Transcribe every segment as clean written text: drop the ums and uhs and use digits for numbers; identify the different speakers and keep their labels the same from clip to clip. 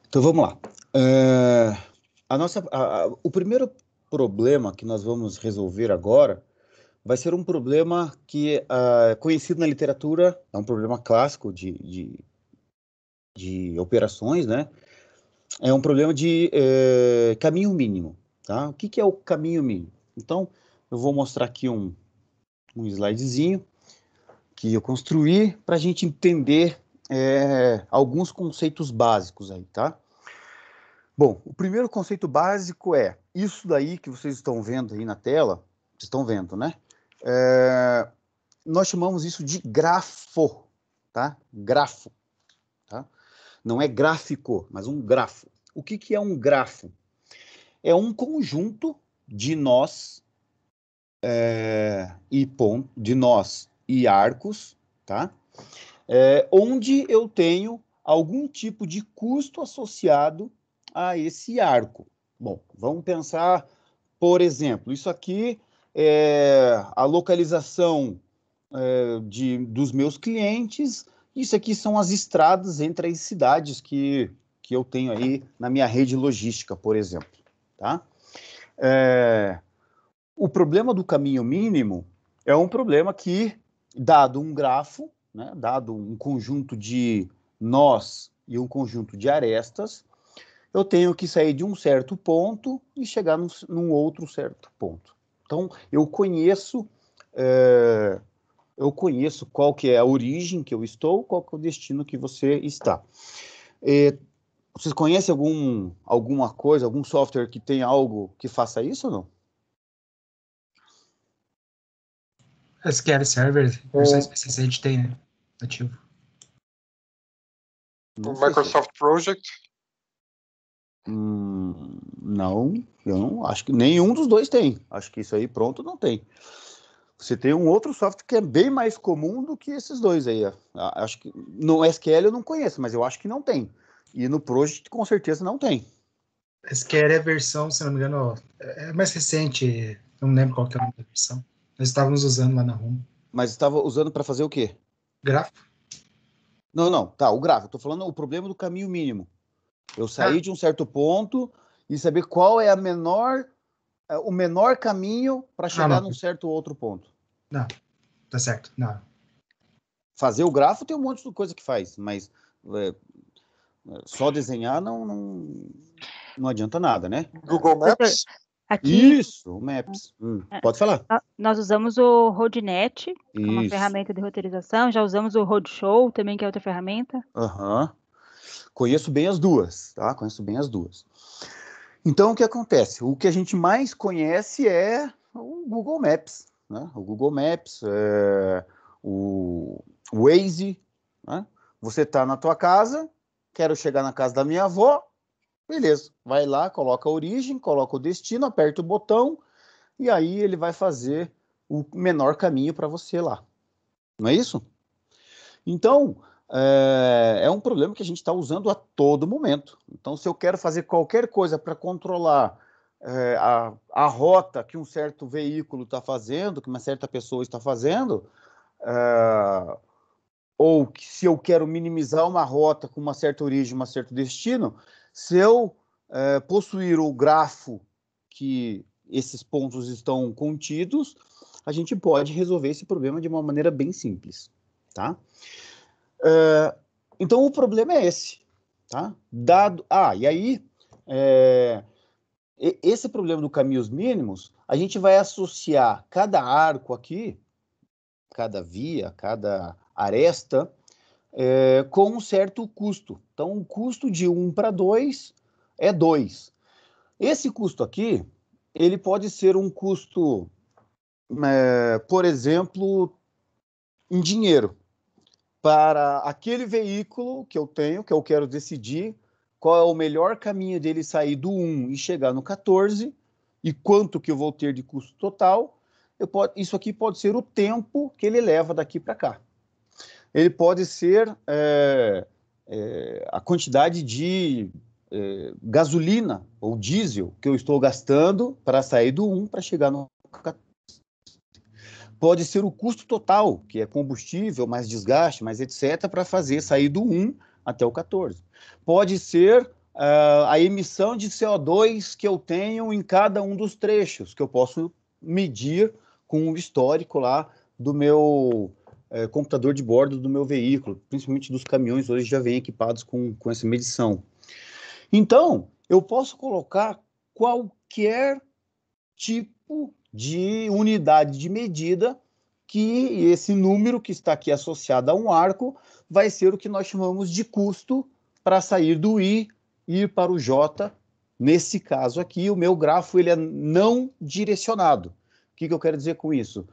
Speaker 1: Então vamos lá. O primeiro problema que nós vamos resolver agora vai ser um problema que é conhecido na literatura, é um problema clássico de operações, né? É um problema de caminho mínimo, tá? O que é o caminho mínimo? Então, eu vou mostrar aqui um slidezinho que eu construí para a gente entender alguns conceitos básicos aí, tá? Bom, o primeiro conceito básico é isso daí que vocês estão vendo aí na tela, vocês estão vendo, né? Nós chamamos isso de grafo, tá? Grafo, tá? Não é gráfico, mas um grafo. O que é um grafo? É um conjunto de nós de nós e arcos, tá? Onde eu tenho algum tipo de custo associado a esse arco. Bom, vamos pensar, por exemplo, isso aqui é a localização dos meus clientes, isso aqui são as estradas entre as cidades que eu tenho aí na minha rede logística, por exemplo, tá? O problema do caminho mínimo é um problema que, dado um grafo, né, dado um conjunto de nós e um conjunto de arestas, eu tenho que sair de um certo ponto e chegar num outro certo ponto. Então, eu conheço qual que é a origem que eu estou, qual que é o destino que você está. Vocês conhecem alguma coisa, algum software que tenha algo que faça isso ou não?
Speaker 2: SQL Server, versão específica a gente tem, né? Ativo.
Speaker 3: O Microsoft Project?
Speaker 1: Não, eu não acho que nenhum dos dois tem. Acho que isso aí pronto não tem. Você tem um outro software que é bem mais comum do que esses dois aí. Acho que no SQL eu não conheço, mas eu acho que não tem. E no Project com certeza não tem.
Speaker 2: SQL é a versão, se não me engano, é mais recente, não lembro qual que é a nome da versão. Nós estávamos usando lá na Rumo.
Speaker 1: Mas estava usando para fazer o quê?
Speaker 2: Grafo?
Speaker 1: Não, tá, o gráfico. Estou falando o problema do caminho mínimo. Eu sair de um certo ponto e saber qual é o menor caminho para chegar num certo outro ponto.
Speaker 2: Não, tá certo, não.
Speaker 1: Fazer o grafo tem um monte de coisa que faz, mas só desenhar não adianta nada, né?
Speaker 3: Google Maps?
Speaker 4: Aqui,
Speaker 1: Isso, o Maps. Pode falar.
Speaker 4: Nós usamos o Roadnet, que é uma ferramenta de roteirização, já usamos o Roadshow também, que é outra ferramenta.
Speaker 1: Conheço bem as duas, tá? Conheço bem as duas. Então, o que acontece? O que a gente mais conhece é o Google Maps, né? O Google Maps, o Waze, né? Você está na tua casa, quero chegar na casa da minha avó, beleza, vai lá, coloca a origem, coloca o destino, aperta o botão, e aí ele vai fazer o menor caminho para você lá. Não é isso? Então, é um problema que a gente está usando a todo momento. Então, se eu quero fazer qualquer coisa para controlar a rota que um certo veículo está fazendo, que uma certa pessoa está fazendo, ou que se eu quero minimizar uma rota com uma certa origem, um certo destino, se eu possuir o grafo que esses pontos estão contidos, a gente pode resolver esse problema de uma maneira bem simples, tá? Então, o problema é esse, tá? E aí, esse problema do caminhos mínimos, a gente vai associar cada arco aqui, cada via, cada aresta, com um certo custo. Então, o custo de 1 para 2 é 2. Esse custo aqui, ele pode ser um custo, por exemplo, em dinheiro, para aquele veículo que eu tenho, que eu quero decidir qual é o melhor caminho dele sair do 1 e chegar no 14, e quanto que eu vou ter de custo total. Isso aqui pode ser o tempo que ele leva daqui para cá. Ele pode ser a quantidade de gasolina ou diesel que eu estou gastando para sair do 1 para chegar no 14. Pode ser o custo total, que é combustível, mais desgaste, mais etc., para fazer sair do 1 até o 14. Pode ser a emissão de CO2 que eu tenho em cada um dos trechos, que eu posso medir com o histórico lá do meu computador de bordo do meu veículo, principalmente dos caminhões, hoje já vem equipados com essa medição. Então, eu posso colocar qualquer tipo de unidade de medida que esse número que está aqui associado a um arco vai ser o que nós chamamos de custo para sair do I e ir para o J. Nesse caso aqui, o meu grafo ele é não direcionado. O que eu quero dizer com isso?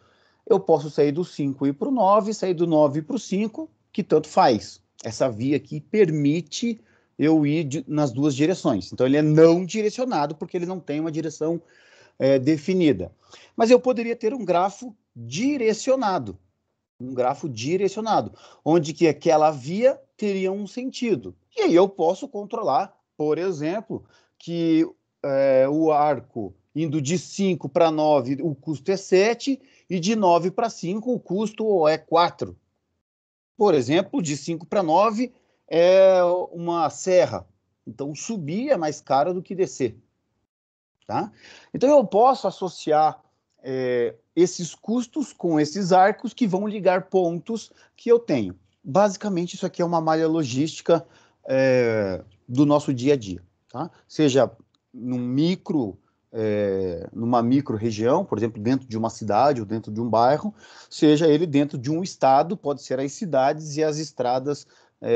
Speaker 1: Eu posso sair do 5 e ir para o 9, sair do 9 e para o 5, que tanto faz. Essa via aqui permite eu ir nas duas direções. Então, ele é não direcionado, porque ele não tem uma direção definida. Mas eu poderia ter um grafo direcionado. Onde que aquela via teria um sentido. E aí eu posso controlar, por exemplo, que o arco indo de 5 para 9, o custo é 7, e de 9 para 5, o custo é 4. Por exemplo, de 5 para 9 é uma serra. Então, subir é mais caro do que descer. Tá? Então, eu posso associar esses custos com esses arcos que vão ligar pontos que eu tenho. Basicamente, isso aqui é uma malha logística do nosso dia a dia. Tá? Seja numa micro-região, por exemplo, dentro de uma cidade ou dentro de um bairro, seja ele dentro de um estado, pode ser as cidades e as estradas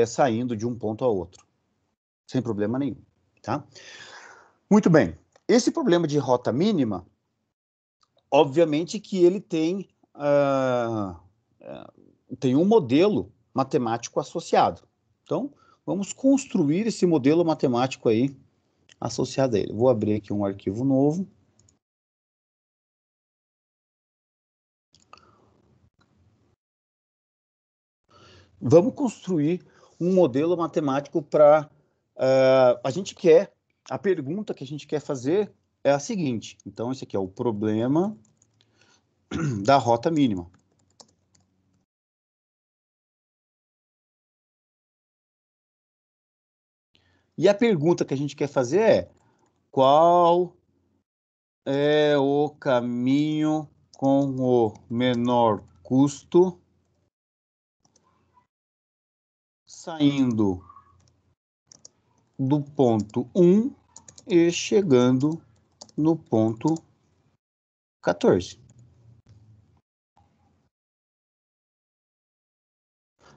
Speaker 1: saindo de um ponto a outro, sem problema nenhum. Tá? Muito bem. Esse problema de rota mínima, obviamente que ele tem um modelo matemático associado. Então, vamos construir esse modelo matemático aí associado a ele. Vou abrir aqui um arquivo novo. Vamos construir um modelo matemático para... A pergunta que a gente quer fazer é a seguinte. Então, esse aqui é o problema da rota mínima. E a pergunta que a gente quer fazer é: qual é o caminho com o menor custo saindo do ponto 1 e chegando no ponto 14?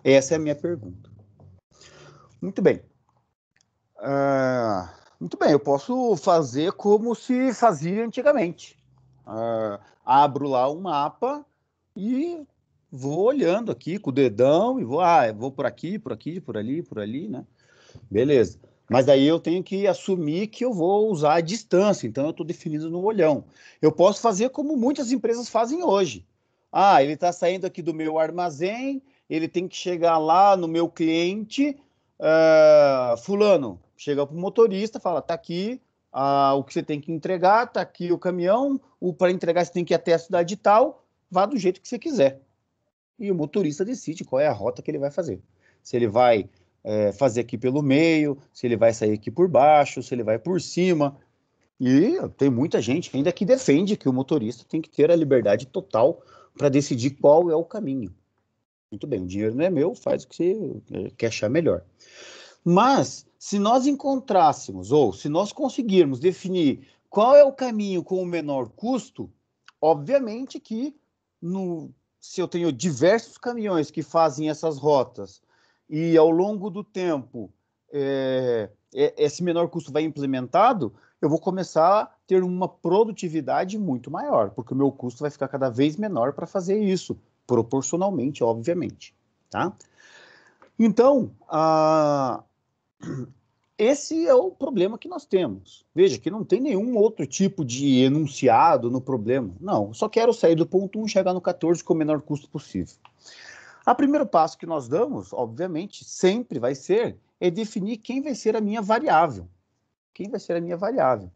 Speaker 1: Essa é a minha pergunta. Muito bem. Muito bem, eu posso fazer como se fazia antigamente. Abro lá um mapa e vou olhando aqui com o dedão e vou por aqui, por aqui, por ali, né? Beleza. Mas daí eu tenho que assumir que eu vou usar a distância, então eu estou definindo no olhão. Eu posso fazer como muitas empresas fazem hoje. Ele está saindo aqui do meu armazém, ele tem que chegar lá no meu cliente, fulano, chega para o motorista, fala, tá aqui o que você tem que entregar, tá aqui o caminhão, para entregar você tem que ir até a cidade tal, vá do jeito que você quiser. E o motorista decide qual é a rota que ele vai fazer. Se ele vai fazer aqui pelo meio, se ele vai sair aqui por baixo, se ele vai por cima. E tem muita gente ainda que defende que o motorista tem que ter a liberdade total para decidir qual é o caminho. Muito bem, o dinheiro não é meu, faz o que você quer achar melhor. Mas, se nós encontrássemos, ou se nós conseguirmos definir qual é o caminho com o menor custo, obviamente que se eu tenho diversos caminhões que fazem essas rotas e ao longo do tempo esse menor custo vai implementado, eu vou começar a ter uma produtividade muito maior, porque o meu custo vai ficar cada vez menor para fazer isso, proporcionalmente, obviamente. Tá? Então, esse é o problema que nós temos. Veja que não tem nenhum outro tipo de enunciado no problema. Não, eu só quero sair do ponto 1 e chegar no 14 com o menor custo possível. O primeiro passo que nós damos, obviamente, sempre vai ser definir quem vai ser a minha variável. Quem vai ser a minha variável?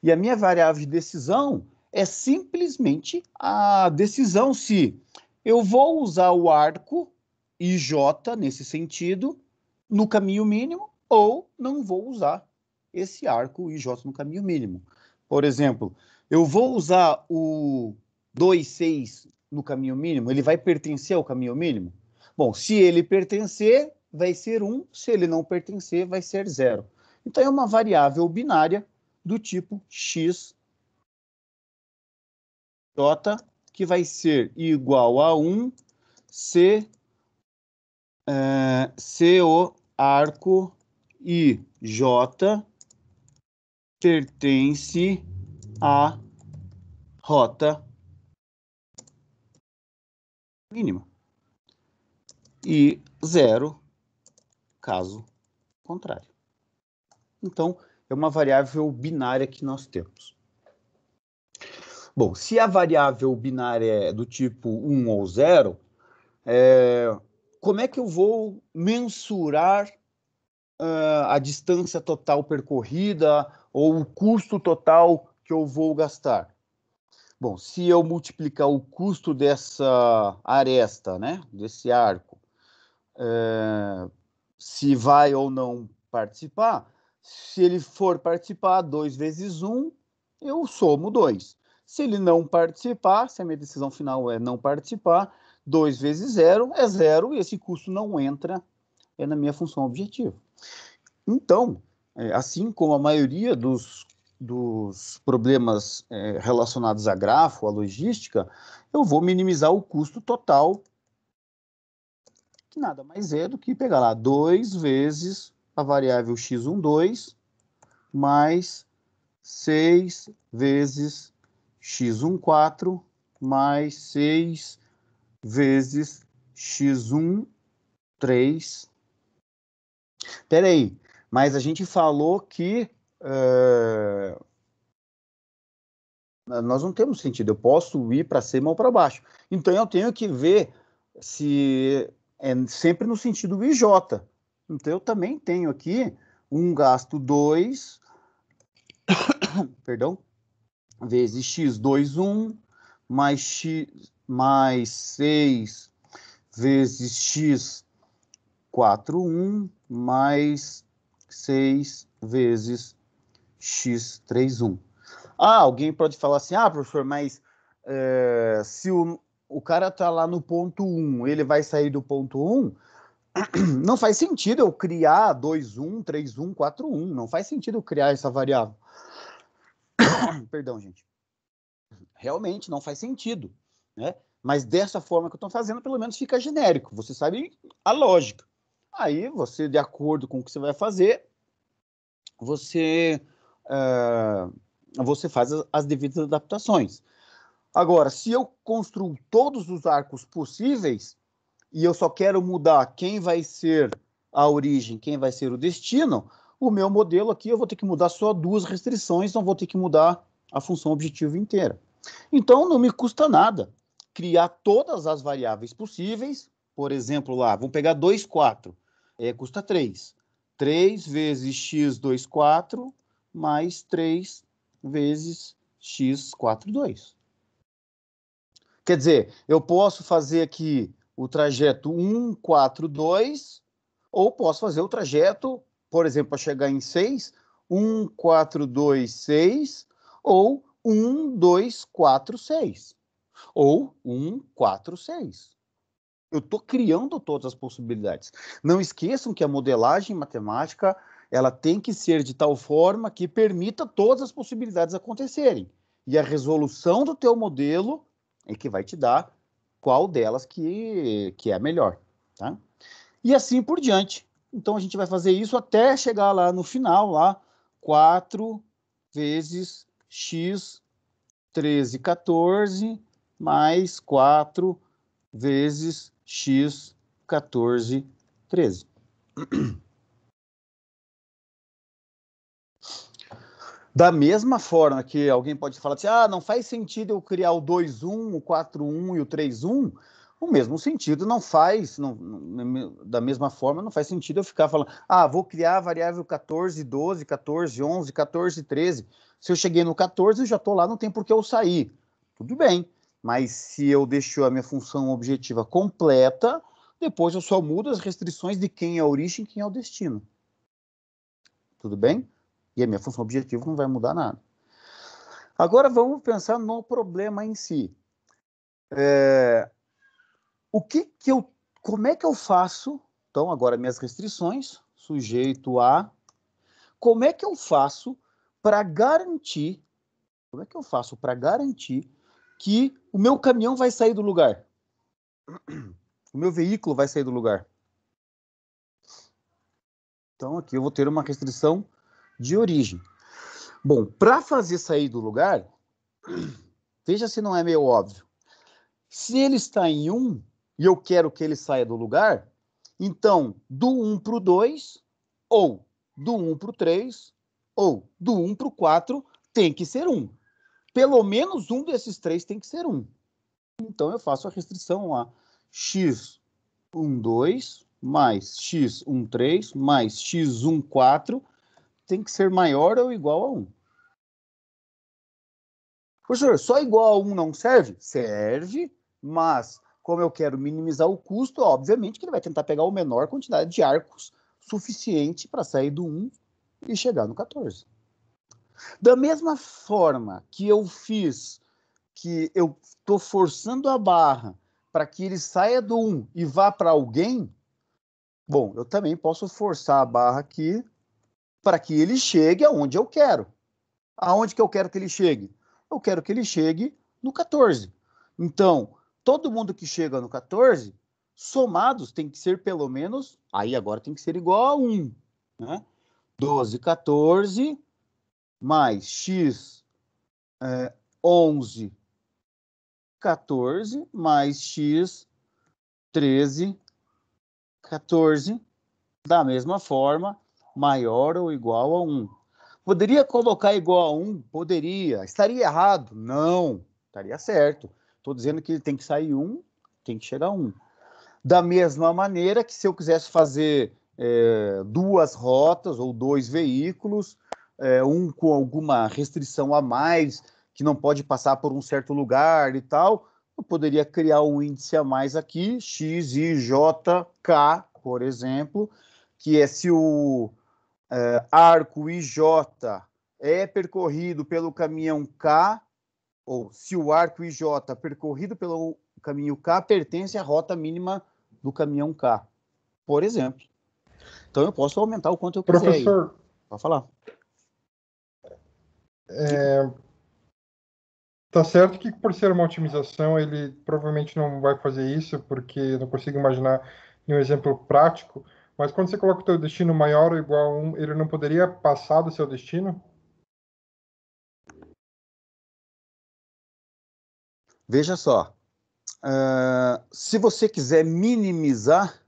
Speaker 1: E a minha variável de decisão é simplesmente a decisão se eu vou usar o arco IJ nesse sentido, no caminho mínimo, ou não vou usar esse arco IJ no caminho mínimo. Por exemplo, eu vou usar o 2, 6 no caminho mínimo, ele vai pertencer ao caminho mínimo? Bom, se ele pertencer, vai ser 1, se ele não pertencer, vai ser 0. Então, é uma variável binária do tipo x, j, que vai ser igual a 1 se o arco IJ pertence à rota mínima. E 0, caso contrário. Então, é uma variável binária que nós temos. Bom, se a variável binária é do tipo 1 ou 0, como é que eu vou mensurar a distância total percorrida ou o custo total que eu vou gastar? Bom, se eu multiplicar o custo dessa aresta, né, desse arco, se vai ou não participar, se ele for participar 2 vezes 1, eu somo 2. Se ele não participar, se a minha decisão final é não participar, 2 vezes 0 é 0 e esse custo não entra na minha função objetiva. Então, assim como a maioria dos problemas relacionados a grafo, a logística, eu vou minimizar o custo total, que nada mais é do que pegar lá 2 vezes a variável x12 mais 6 vezes x14 mais 6 vezes x13. Espera aí, mas a gente falou que nós não temos sentido, eu posso ir para cima ou para baixo. Então eu tenho que ver se é sempre no sentido IJ. Então eu também tenho aqui um gasto 2, perdão, vezes x21 mais 6 vezes x41 mais 6 vezes x31. Alguém pode falar assim, professor, mas se o cara está lá no ponto 1, ele vai sair do ponto 1, não faz sentido eu criar 2,1, 3,1, 4,1, não faz sentido eu criar essa variável. Perdão, gente. Realmente não faz sentido, né? Mas dessa forma que eu estou fazendo, pelo menos fica genérico, você sabe a lógica. Aí você, de acordo com o que você vai fazer, você faz as devidas adaptações. Agora, se eu construo todos os arcos possíveis e eu só quero mudar quem vai ser a origem, quem vai ser o destino, o meu modelo aqui eu vou ter que mudar só 2 restrições, não vou ter que mudar a função objetivo inteira. Então, não me custa nada criar todas as variáveis possíveis. Por exemplo, lá, vamos pegar 2, 4. Custa 3. 3 vezes x24 mais 3 vezes x42. Quer dizer, eu posso fazer aqui o trajeto 1, 4, 2, ou posso fazer o trajeto, por exemplo, para chegar em 6, 1, 4, 2, 6, ou 1, 2, 4, 6. Ou 1, 4, 6. Eu estou criando todas as possibilidades. Não esqueçam que a modelagem matemática ela tem que ser de tal forma que permita todas as possibilidades acontecerem. E a resolução do teu modelo é que vai te dar qual delas que é a melhor. Tá? E assim por diante. Então, a gente vai fazer isso até chegar lá no final, lá, 4 vezes x 13, 14, mais 4 vezes x 14, 13. Da mesma forma que alguém pode falar assim, não faz sentido eu criar o 2,1, o 4,1 e o 3,1, o mesmo sentido não faz, da mesma forma, não faz sentido eu ficar falando, vou criar a variável 14, 12, 14, 11, 14, 13. Se eu cheguei no 14, eu já estou lá, não tem por que eu sair. Tudo bem, mas se eu deixo a minha função objetiva completa, depois eu só mudo as restrições de quem é a origem e quem é o destino. Tudo bem? E a minha função objetivo não vai mudar nada. Agora vamos pensar no problema em si. Como é que eu faço? Então, agora minhas restrições, sujeito a... Como é que eu faço para garantir... que o meu caminhão vai sair do lugar? O meu veículo vai sair do lugar? Então, aqui eu vou ter uma restrição de origem. Bom, para fazer sair do lugar, veja se não é meio óbvio. Se ele está em 1 e eu quero que ele saia do lugar, então, do 1 para o 2, ou do 1 para o 3, ou do 1 para o 4, tem que ser 1. Pelo menos um desses três tem que ser 1. Então, eu faço a restrição a x12 mais x13 mais x14 tem que ser maior ou igual a 1. Professor, só igual a 1 não serve? Serve, mas como eu quero minimizar o custo, obviamente que ele vai tentar pegar a menor quantidade de arcos suficiente para sair do 1 e chegar no 14. Da mesma forma que eu fiz, que eu estou forçando a barra para que ele saia do 1 e vá para alguém, bom, eu também posso forçar a barra aqui para que ele chegue aonde eu quero. Aonde que eu quero que ele chegue? Eu quero que ele chegue no 14. Então, todo mundo que chega no 14, somados tem que ser pelo menos, aí agora tem que ser igual a 1. Né? 12, 14, mais x 11, 14, mais x 13, 14, da mesma forma, maior ou igual a 1. Poderia colocar igual a 1? Poderia. Estaria errado? Não. Estaria certo. Estou dizendo que tem que sair 1, tem que chegar a 1. Da mesma maneira que se eu quisesse fazer duas rotas ou dois veículos, um com alguma restrição a mais, que não pode passar por um certo lugar e tal, eu poderia criar um índice a mais aqui, x, i, j, k, por exemplo, que é se o arco IJ é percorrido pelo caminhão K, ou se o arco IJ percorrido pelo caminho K pertence à rota mínima do caminhão K, por exemplo. Então eu posso aumentar o quanto eu quiser.
Speaker 5: Professor,
Speaker 1: aí. Pode falar.
Speaker 5: Tá certo que por ser uma otimização, ele provavelmente não vai fazer isso, porque eu não consigo imaginar nenhum exemplo prático, mas quando você coloca o teu destino maior ou igual a 1, ele não poderia passar do seu destino?
Speaker 1: Veja só, se você quiser minimizar,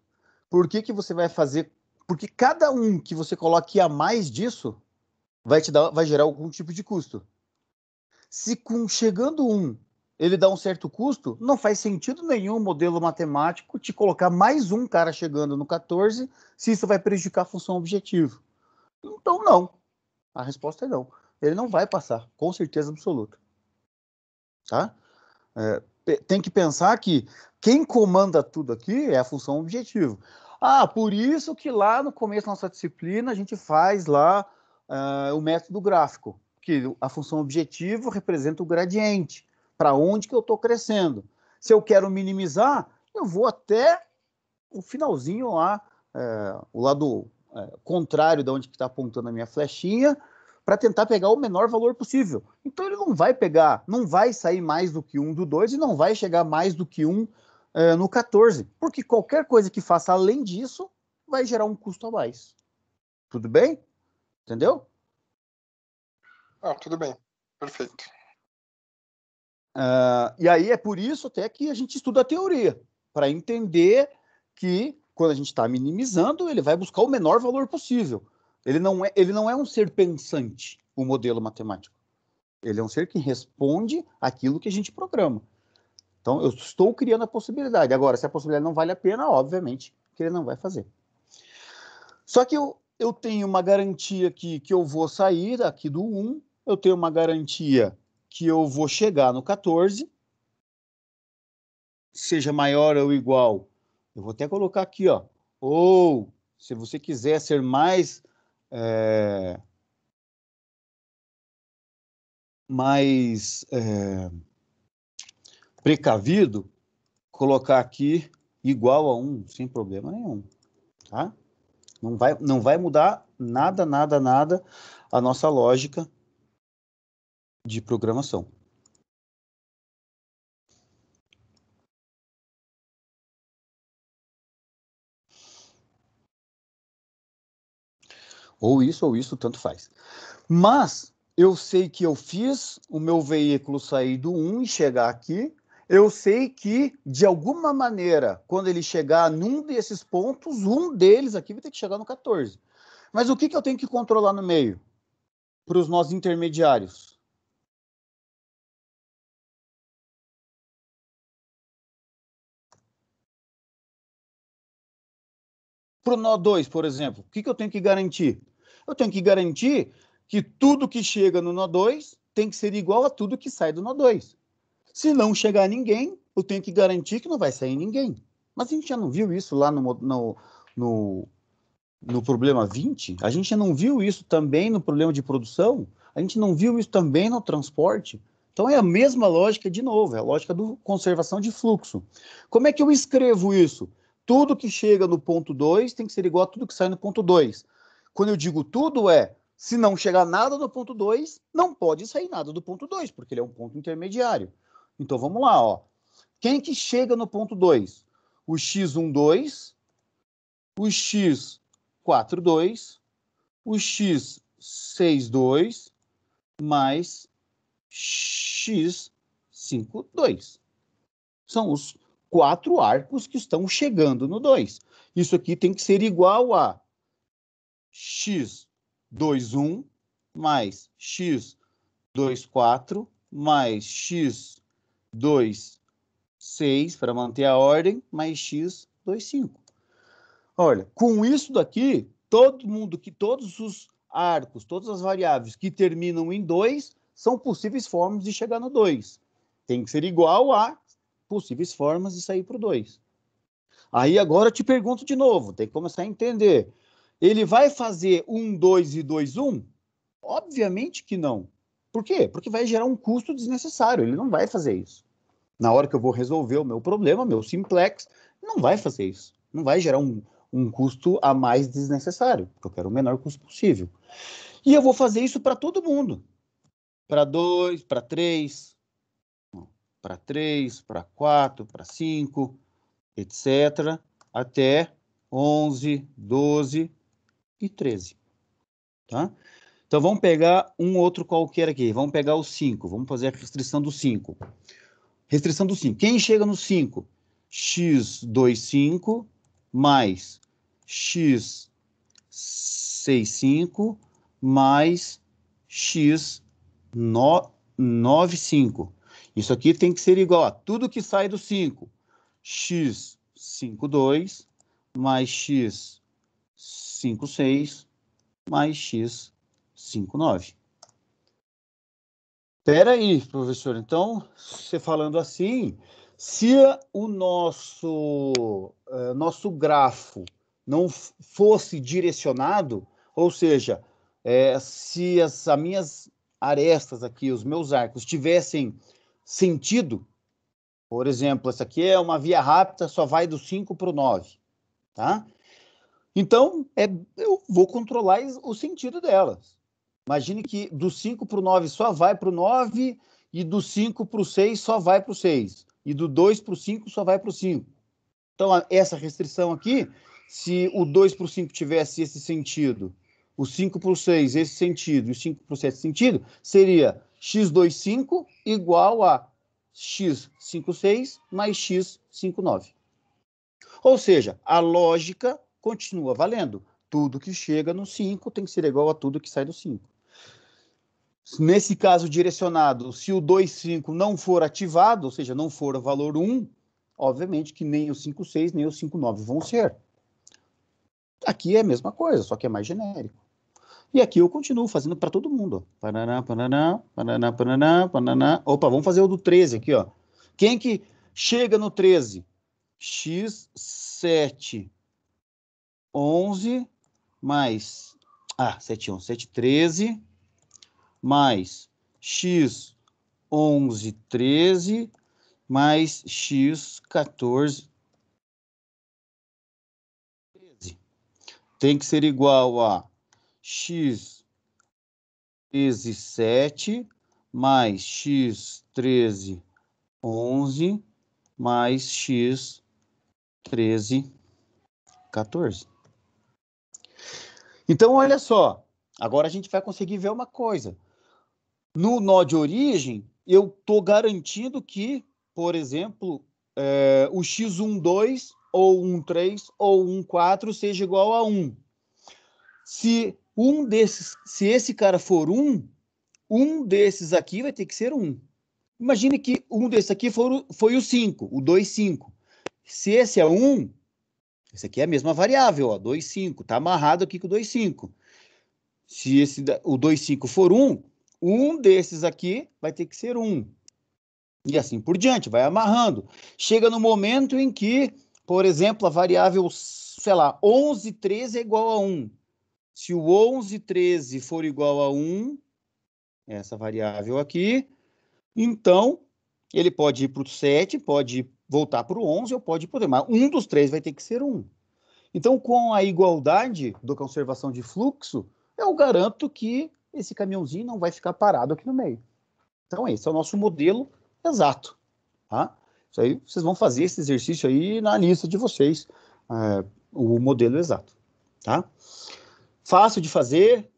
Speaker 1: por que você vai fazer? Porque cada um que você coloque a mais disso vai gerar algum tipo de custo. Se chegando 1, ele dá um certo custo, não faz sentido nenhum modelo matemático te colocar mais um cara chegando no 14, se isso vai prejudicar a função objetivo. Então, não. A resposta é não. Ele não vai passar, com certeza absoluta. Tá? Tem que pensar que quem comanda tudo aqui é a função objetivo. Por isso que lá no começo da nossa disciplina a gente faz lá o método gráfico, que a função objetivo representa o gradiente, para onde que eu estou crescendo. Se eu quero minimizar, eu vou até o finalzinho lá, o lado contrário de onde está apontando a minha flechinha, para tentar pegar o menor valor possível. Então ele não vai pegar, não vai sair mais do que 1 do 2 e não vai chegar mais do que 1 no 14, porque qualquer coisa que faça além disso vai gerar um custo a mais. Tudo bem? Entendeu?
Speaker 3: Tudo bem. Perfeito.
Speaker 1: E aí é por isso até que a gente estuda a teoria, para entender que quando a gente está minimizando, ele vai buscar o menor valor possível. Ele não é um ser pensante, o modelo matemático. Ele é um ser que responde aquilo que a gente programa. Então, eu estou criando a possibilidade. Agora, se a possibilidade não vale a pena, obviamente que ele não vai fazer. Só que eu tenho uma garantia aqui que eu vou sair aqui do 1, eu tenho uma garantia que eu vou chegar no 14, seja maior ou igual. Eu vou até colocar aqui, ó. Ou, se você quiser ser mais precavido, colocar aqui igual a 1, sem problema nenhum, tá? Não vai mudar nada a nossa lógica de programação. Ou isso, tanto faz. Mas eu sei que eu fiz o meu veículo sair do 1 e chegar aqui. Eu sei que, de alguma maneira, quando ele chegar num desses pontos, um deles aqui vai ter que chegar no 14. Mas o que eu tenho que controlar no meio? Para os nós intermediários. Para o nó 2, por exemplo, o que eu tenho que garantir? Eu tenho que garantir que tudo que chega no nó 2 tem que ser igual a tudo que sai do nó 2. Se não chegar ninguém, eu tenho que garantir que não vai sair ninguém. Mas a gente já não viu isso lá no problema 20? A gente já não viu isso também no problema de produção? A gente não viu isso também no transporte? Então é a mesma lógica de novo, é a lógica da conservação de fluxo. Como é que eu escrevo isso? Tudo que chega no ponto 2 tem que ser igual a tudo que sai no ponto 2. Quando eu digo tudo se não chegar nada no ponto 2, não pode sair nada do ponto 2, porque ele é um ponto intermediário. Então vamos lá, ó. Quem que chega no ponto 2? O x12, o x42, o x62 mais x52. São os 4 arcos que estão chegando no 2. Isso aqui tem que ser igual a x21 mais x24 mais x26, para manter a ordem, mais x25. Olha, com isso daqui, todos os arcos, todas as variáveis que terminam em 2 são possíveis formas de chegar no 2. Tem que ser igual a possíveis formas de sair para o 2. Aí agora eu te pergunto de novo, tem que começar a entender. Ele vai fazer 1, 2 e 2, 1? Obviamente que não. Por quê? Porque vai gerar um custo desnecessário, ele não vai fazer isso. Na hora que eu vou resolver o meu problema, meu simplex, não vai fazer isso. Não vai gerar um custo a mais desnecessário, porque eu quero o menor custo possível. E eu vou fazer isso para todo mundo. Para 2, para 3, para 4, para 5, etc., até 11, 12 e 13. Tá? Então, vamos pegar um outro qualquer aqui. Vamos pegar o 5. Vamos fazer a restrição do 5. Restrição do 5. Quem chega no 5? x25 mais x65 mais x95. Isso aqui tem que ser igual a tudo que sai do 5. x52 mais x56 mais x59. Espera aí, professor. Então, você falando assim, se o nosso grafo não fosse direcionado, ou seja, se as minhas arestas aqui, os meus arcos, tivessem sentido, por exemplo, essa aqui é uma via rápida, só vai do 5 para o 9, tá? Então, eu vou controlar o sentido delas. Imagine que do 5 para o 9 só vai para o 9, e do 5 para o 6 só vai para o 6, e do 2 para o 5 só vai para o 5. Então, essa restrição aqui, se o 2 para o 5 tivesse esse sentido, o 5 para o 6 esse sentido, e o 5 para o 7 esse sentido, seria x25 igual a x56 mais x59. Ou seja, a lógica continua valendo. Tudo que chega no 5 tem que ser igual a tudo que sai do 5. Nesse caso direcionado, se o 2,5 não for ativado, ou seja, não for o valor 1, obviamente que nem o 5,6 nem o 5,9 vão ser. Aqui é a mesma coisa, só que é mais genérico. E aqui eu continuo fazendo para todo mundo. Paraná, paraná, paraná, paraná, paraná. Opa, vamos fazer o do 13 aqui, ó. Quem que chega no 13? x7, 11, mais... 7, 11, 7, 13, mais x11, 13, mais x14, 13. Tem que ser igual a x13, 7, mais x13, 11, mais x13, 14. Então, olha só. Agora a gente vai conseguir ver uma coisa. No nó de origem, eu estou garantindo que, por exemplo, o x12 ou 13 ou 14 seja igual a 1. Se esse cara for 1, um desses aqui vai ter que ser 1. Imagine que um desses aqui foi o 5, o 2, 5. Se esse é 1, esse aqui é a mesma variável, ó, 2, 5. Está amarrado aqui com o 2, 5. Se o 2, 5 for 1, um desses aqui vai ter que ser 1. E assim por diante, vai amarrando. Chega no momento em que, por exemplo, a variável, sei lá, 11, 13 é igual a 1. Se o 11, 13 for igual a 1, essa variável aqui, então ele pode ir para o 7, pode voltar para o 11 ou pode ir para o 3, mas um dos três vai ter que ser 1. Então, com a igualdade da conservação de fluxo, eu garanto que esse caminhãozinho não vai ficar parado aqui no meio. Então, esse é o nosso modelo exato. Tá? Isso aí, vocês vão fazer esse exercício aí na lista de vocês, o modelo exato. Tá? Fácil de fazer,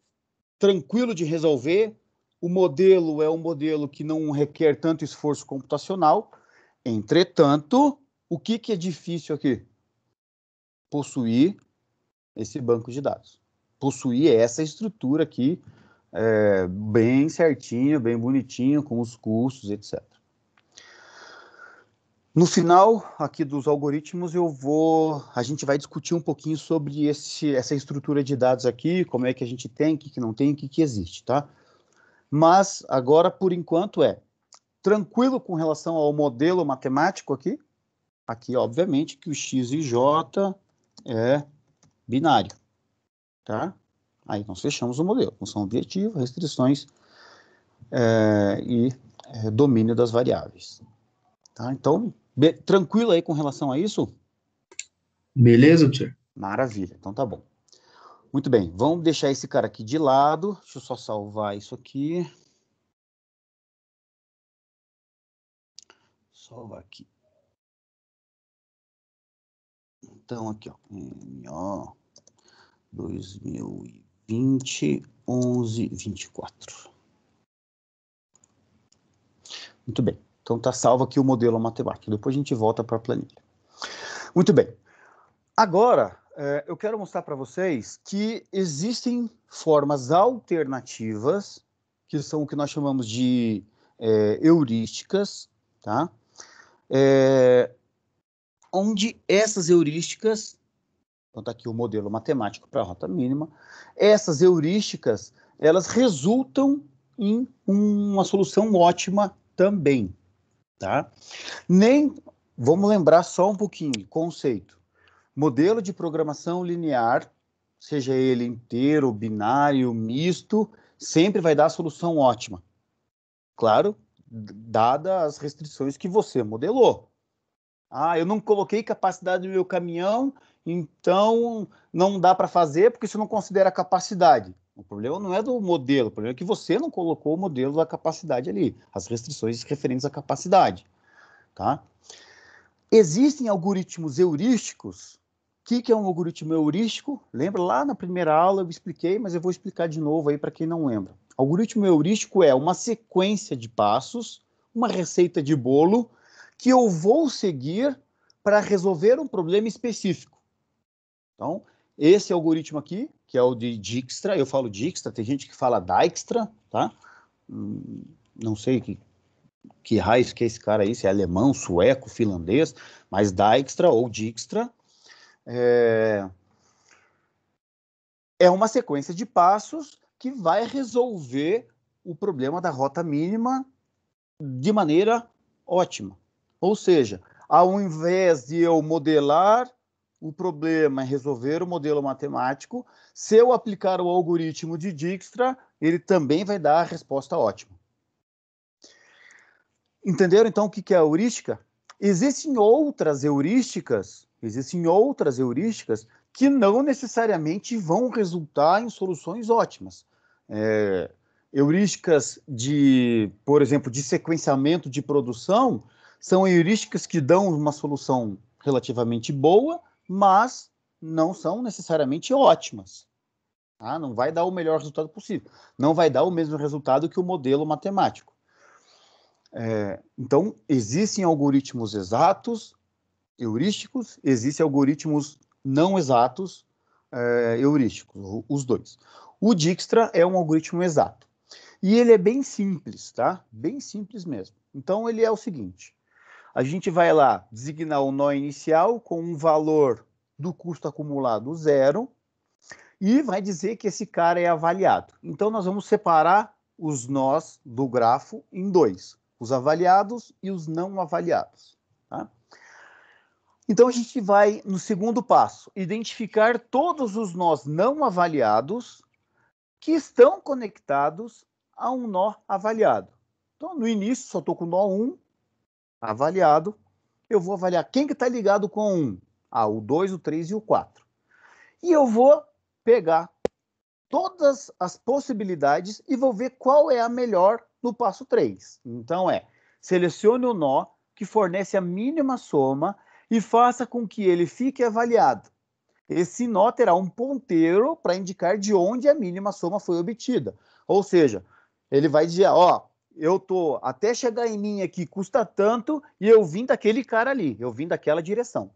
Speaker 1: tranquilo de resolver. O modelo é um modelo que não requer tanto esforço computacional. Entretanto, o que é difícil aqui? Possuir esse banco de dados. Possuir essa estrutura aqui, bem certinho, bem bonitinho, com os custos, etc. No final, aqui dos algoritmos, a gente vai discutir um pouquinho sobre essa estrutura de dados aqui, como é que a gente tem, o que não tem, o que existe, tá? Mas, agora, por enquanto, tranquilo com relação ao modelo matemático aqui. Aqui, obviamente, que o x e j é binário, tá? Aí nós fechamos o modelo, função objetiva, restrições e domínio das variáveis. Tá? Então, tranquilo aí com relação a isso?
Speaker 6: Beleza, tio?
Speaker 1: Maravilha, então tá bom. Muito bem, vamos deixar esse cara aqui de lado. Deixa eu só salvar isso aqui. Salvar aqui. Então, aqui, ó. 2020, 11, 24. Muito bem. Então, está salvo aqui o modelo matemático. Depois a gente volta para a planilha. Muito bem. Agora, eu quero mostrar para vocês que existem formas alternativas, que são o que nós chamamos de heurísticas, tá? Onde essas heurísticas, então está aqui o modelo matemático para a rota mínima, essas heurísticas, elas resultam em uma solução ótima também, tá? Vamos lembrar só um pouquinho, conceito. Modelo de programação linear, seja ele inteiro, binário, misto, sempre vai dar a solução ótima. Claro, dadas as restrições que você modelou. Eu não coloquei capacidade no meu caminhão, então não dá para fazer porque você não considera capacidade. O problema não é do modelo, o problema é que você não colocou o modelo da capacidade ali, as restrições referentes à capacidade. Tá? Existem algoritmos heurísticos. O que é um algoritmo heurístico? Lembra lá na primeira aula eu expliquei, mas eu vou explicar de novo aí para quem não lembra. Algoritmo heurístico é uma sequência de passos, uma receita de bolo, que eu vou seguir para resolver um problema específico. Então, esse algoritmo aqui, que é o de Dijkstra, eu falo Dijkstra, tem gente que fala Dijkstra, tá? Não sei que raios que é esse cara aí, se é alemão, sueco, finlandês, mas Dijkstra ou Dijkstra é uma sequência de passos que vai resolver o problema da rota mínima de maneira ótima. Ou seja, ao invés de eu modelar o problema e resolver o modelo matemático, se eu aplicar o algoritmo de Dijkstra, ele também vai dar a resposta ótima. Entenderam, então, o que é a heurística? Existem outras heurísticas que não necessariamente vão resultar em soluções ótimas. Heurísticas por exemplo, de sequenciamento de produção, são heurísticas que dão uma solução relativamente boa, mas não são necessariamente ótimas. Tá? Não vai dar o melhor resultado possível. Não vai dar o mesmo resultado que o modelo matemático. Então, existem algoritmos exatos, heurísticos, existem algoritmos não exatos, heurísticos, os dois. O Dijkstra é um algoritmo exato. E ele é bem simples, tá? Bem simples mesmo. Então, ele é o seguinte. A gente vai lá designar o nó inicial com um valor do custo acumulado 0 e vai dizer que esse cara é avaliado. Então, nós vamos separar os nós do grafo em dois. Os avaliados e os não avaliados. Tá? Então, a gente vai, no segundo passo, identificar todos os nós não avaliados que estão conectados a um nó avaliado. Então, no início, só estou com o nó 1, avaliado. Eu vou avaliar quem que está ligado com 1. O 2, o 3 e o 4. E eu vou pegar todas as possibilidades e vou ver qual é a melhor no passo 3. Então, selecione o nó que fornece a mínima soma e faça com que ele fique avaliado. Esse nó terá um ponteiro para indicar de onde a mínima soma foi obtida. Ou seja, ele vai dizer, até chegar em mim aqui custa tanto e eu vim daquele cara ali, eu vim daquela direção.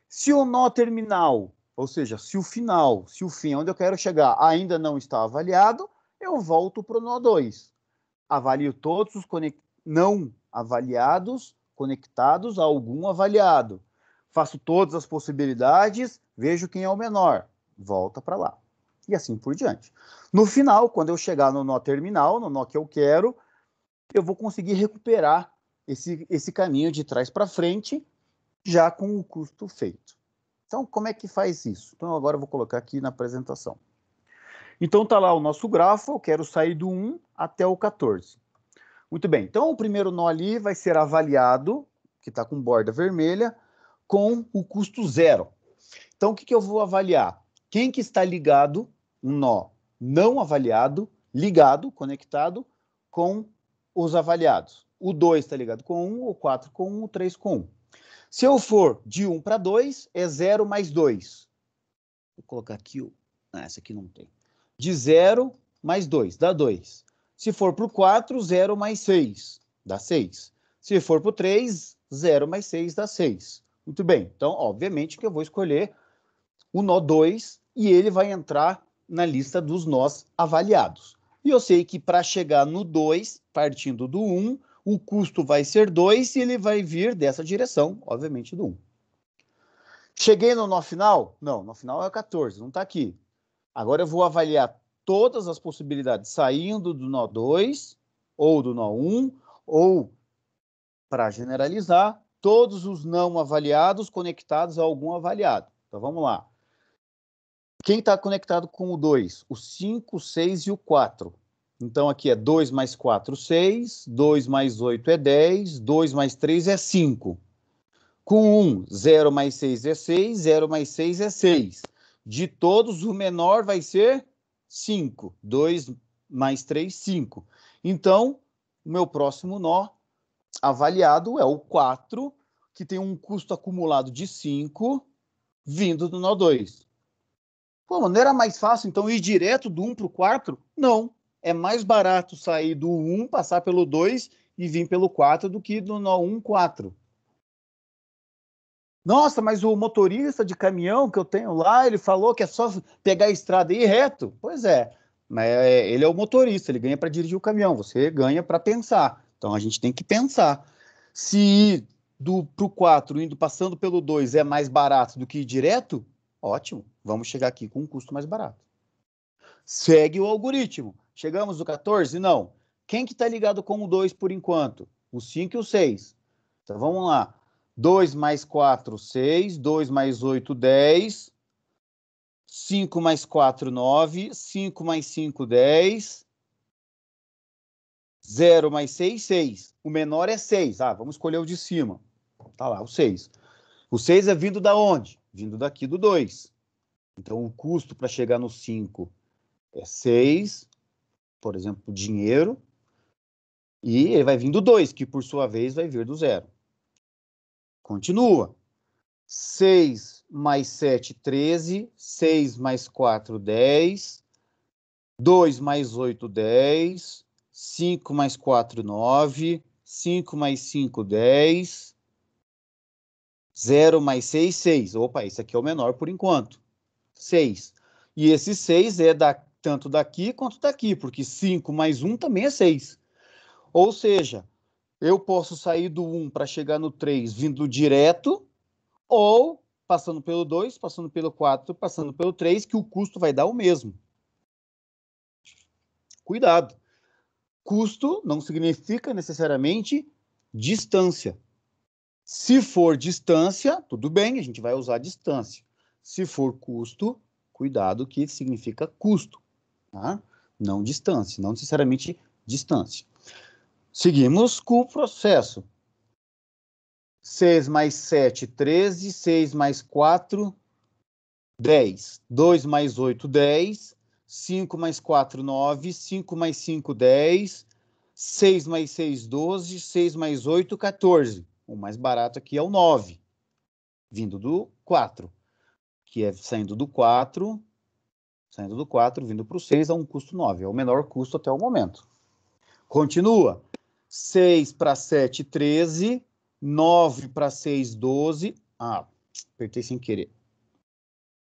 Speaker 1: Se o nó terminal, ou seja, se o fim onde eu quero chegar ainda não está avaliado, eu volto para o nó 2. Avalio todos os não avaliados conectados a algum avaliado. Faço todas as possibilidades, vejo quem é o menor, volta para lá. E assim por diante. No final, quando eu chegar no nó terminal, no nó que eu quero, eu vou conseguir recuperar esse caminho de trás para frente, já com o custo feito. Então, como é que faz isso? Então, agora eu vou colocar aqui na apresentação. Então, está lá o nosso grafo, eu quero sair do 1 até o 14. Muito bem, então o primeiro nó ali vai ser avaliado, que está com borda vermelha, com o custo 0. Então, o que eu vou avaliar? Quem que está ligado, um nó não avaliado, ligado, conectado com os avaliados. O 2 está ligado com 1, o 4 com 1, o 3 com 1. Se eu for de 1 para 2, é 0 mais 2. Vou colocar aqui, essa aqui não tem. De 0 mais 2, dá 2. Se for para o 4, 0 mais 6, dá 6. Se for para o 3, 0 mais 6 dá 6. Muito bem, então, obviamente que eu vou escolher o nó 2 e ele vai entrar na lista dos nós avaliados. E eu sei que para chegar no 2, partindo do 1, o custo vai ser 2 e ele vai vir dessa direção, obviamente, do 1. Cheguei no nó final? Não, no final é 14, não está aqui. Agora eu vou avaliar todas as possibilidades saindo do nó 2, ou do nó 1, ou, para generalizar, todos os não avaliados conectados a algum avaliado. Então, vamos lá. Quem está conectado com o 2? O 5, o 6 e o 4. Então, aqui é 2 mais 4, 6. 2 mais 8 é 10. 2 mais 3 é 5. Com 1, 0 mais 6 é 6. 0 mais 6 é 6. De todos, o menor vai ser 5. 2 mais 3, 5. Então, o meu próximo nó avaliado é o 4, que tem um custo acumulado de 5, vindo do nó 2. Pô, não era mais fácil, então, ir direto do 1 para o 4? Não. É mais barato sair do 1, passar pelo 2 e vir pelo 4 do que do nó 1, 4. Nossa, mas o motorista de caminhão que eu tenho lá, ele falou que é só pegar a estrada e ir reto. Pois é, mas ele é o motorista, ele ganha para dirigir o caminhão, você ganha para pensar. Então, a gente tem que pensar. Se ir para o 4, passando pelo 2, é mais barato do que ir direto, ótimo, vamos chegar aqui com um custo mais barato. Segue o algoritmo. Chegamos no 14? Não. Quem que está ligado com o 2 por enquanto? O 5 e o 6. Então, vamos lá. 2 mais 4, 6. 2 mais 8, 10. 5 mais 4, 9. 5 mais 5, 10. 0 mais 6, 6. O menor é 6. Ah, vamos escolher o de cima. Tá lá, o 6. O 6 é vindo da onde? Vindo daqui do 2. Então, o custo para chegar no 5 é 6, por exemplo, dinheiro. E ele vai vir do 2, que por sua vez vai vir do 0. Continua. 6 mais 7, 13. 6 mais 4, 10. 2 mais 8, 10. 5 mais 4, 9. 5 mais 5, 10. 0 mais 6, 6. Opa, esse aqui é o menor por enquanto. 6. E esse 6 é tanto daqui quanto daqui, porque 5 mais 1 também é 6. Ou seja, eu posso sair do 1 para chegar no 3 vindo direto, ou passando pelo 2, passando pelo 4, passando pelo 3, que o custo vai dar o mesmo. Cuidado. Custo não significa necessariamente distância. Se for distância, tudo bem, a gente vai usar distância. Se for custo, cuidado que significa custo, tá? Não distância, não necessariamente distância. Seguimos com o processo. 6 mais 7, 13. 6 mais 4, 10. 2 mais 8, 10. 5 mais 4, 9. 5 mais 5, 10. 6 mais 6, 12. 6 mais 8, 14. O mais barato aqui é o 9, vindo do 4, que é saindo do 4, vindo para o 6, a um custo 9. É o menor custo até o momento. Continua. 6 para 7, 13. 9 para 6, 12. Ah, apertei sem querer.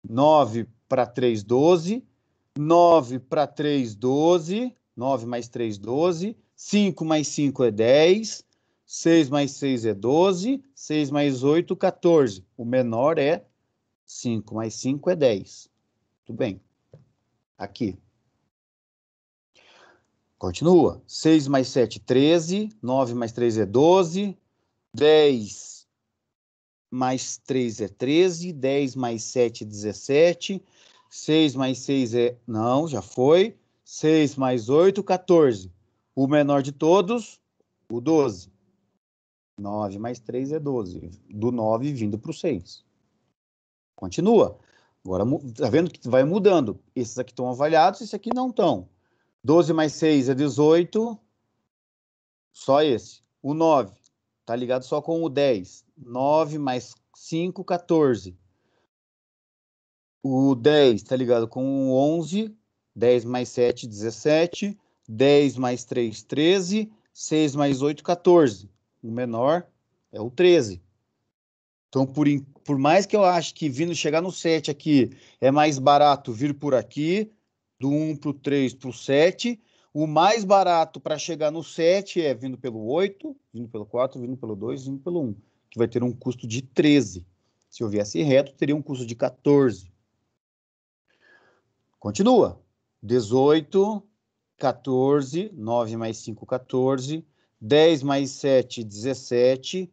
Speaker 1: 9 para 3, 12. 9 para 3, 12. 9 mais 3, 12. 5 mais 5 é 10. 6 mais 6 é 12. 6 mais 8, 14. O menor é 5 mais 5 é 10. Tudo bem. Aqui. Continua. 6 mais 7, 13. 9 mais 3 é 12. 10 mais 3 é 13. 10 mais 7 é 17. 6 mais 6 é... Não, já foi. 6 mais 8, 14. O menor de todos, o 12. 9 mais 3 é 12. Do 9 vindo para o 6. Continua. Agora, tá vendo que vai mudando. Esses aqui estão avaliados, esses aqui não estão. 12 mais 6 é 18. Só esse. O 9 está ligado só com o 10. 9 mais 5, 14. O 10 está ligado com o 11. 10 mais 7, 17. 10 mais 3, 13. 6 mais 8, 14. O menor é o 13. Então, por mais que eu ache que vindo chegar no 7 aqui é mais barato vir por aqui, do 1 para o 3 para o 7, o mais barato para chegar no 7 é vindo pelo 8, vindo pelo 4, vindo pelo 2, vindo pelo 1, que vai ter um custo de 13. Se eu viesse reto, teria um custo de 14. Continua. 18, 14, 9 mais 5, 14, 10 mais 7, 17,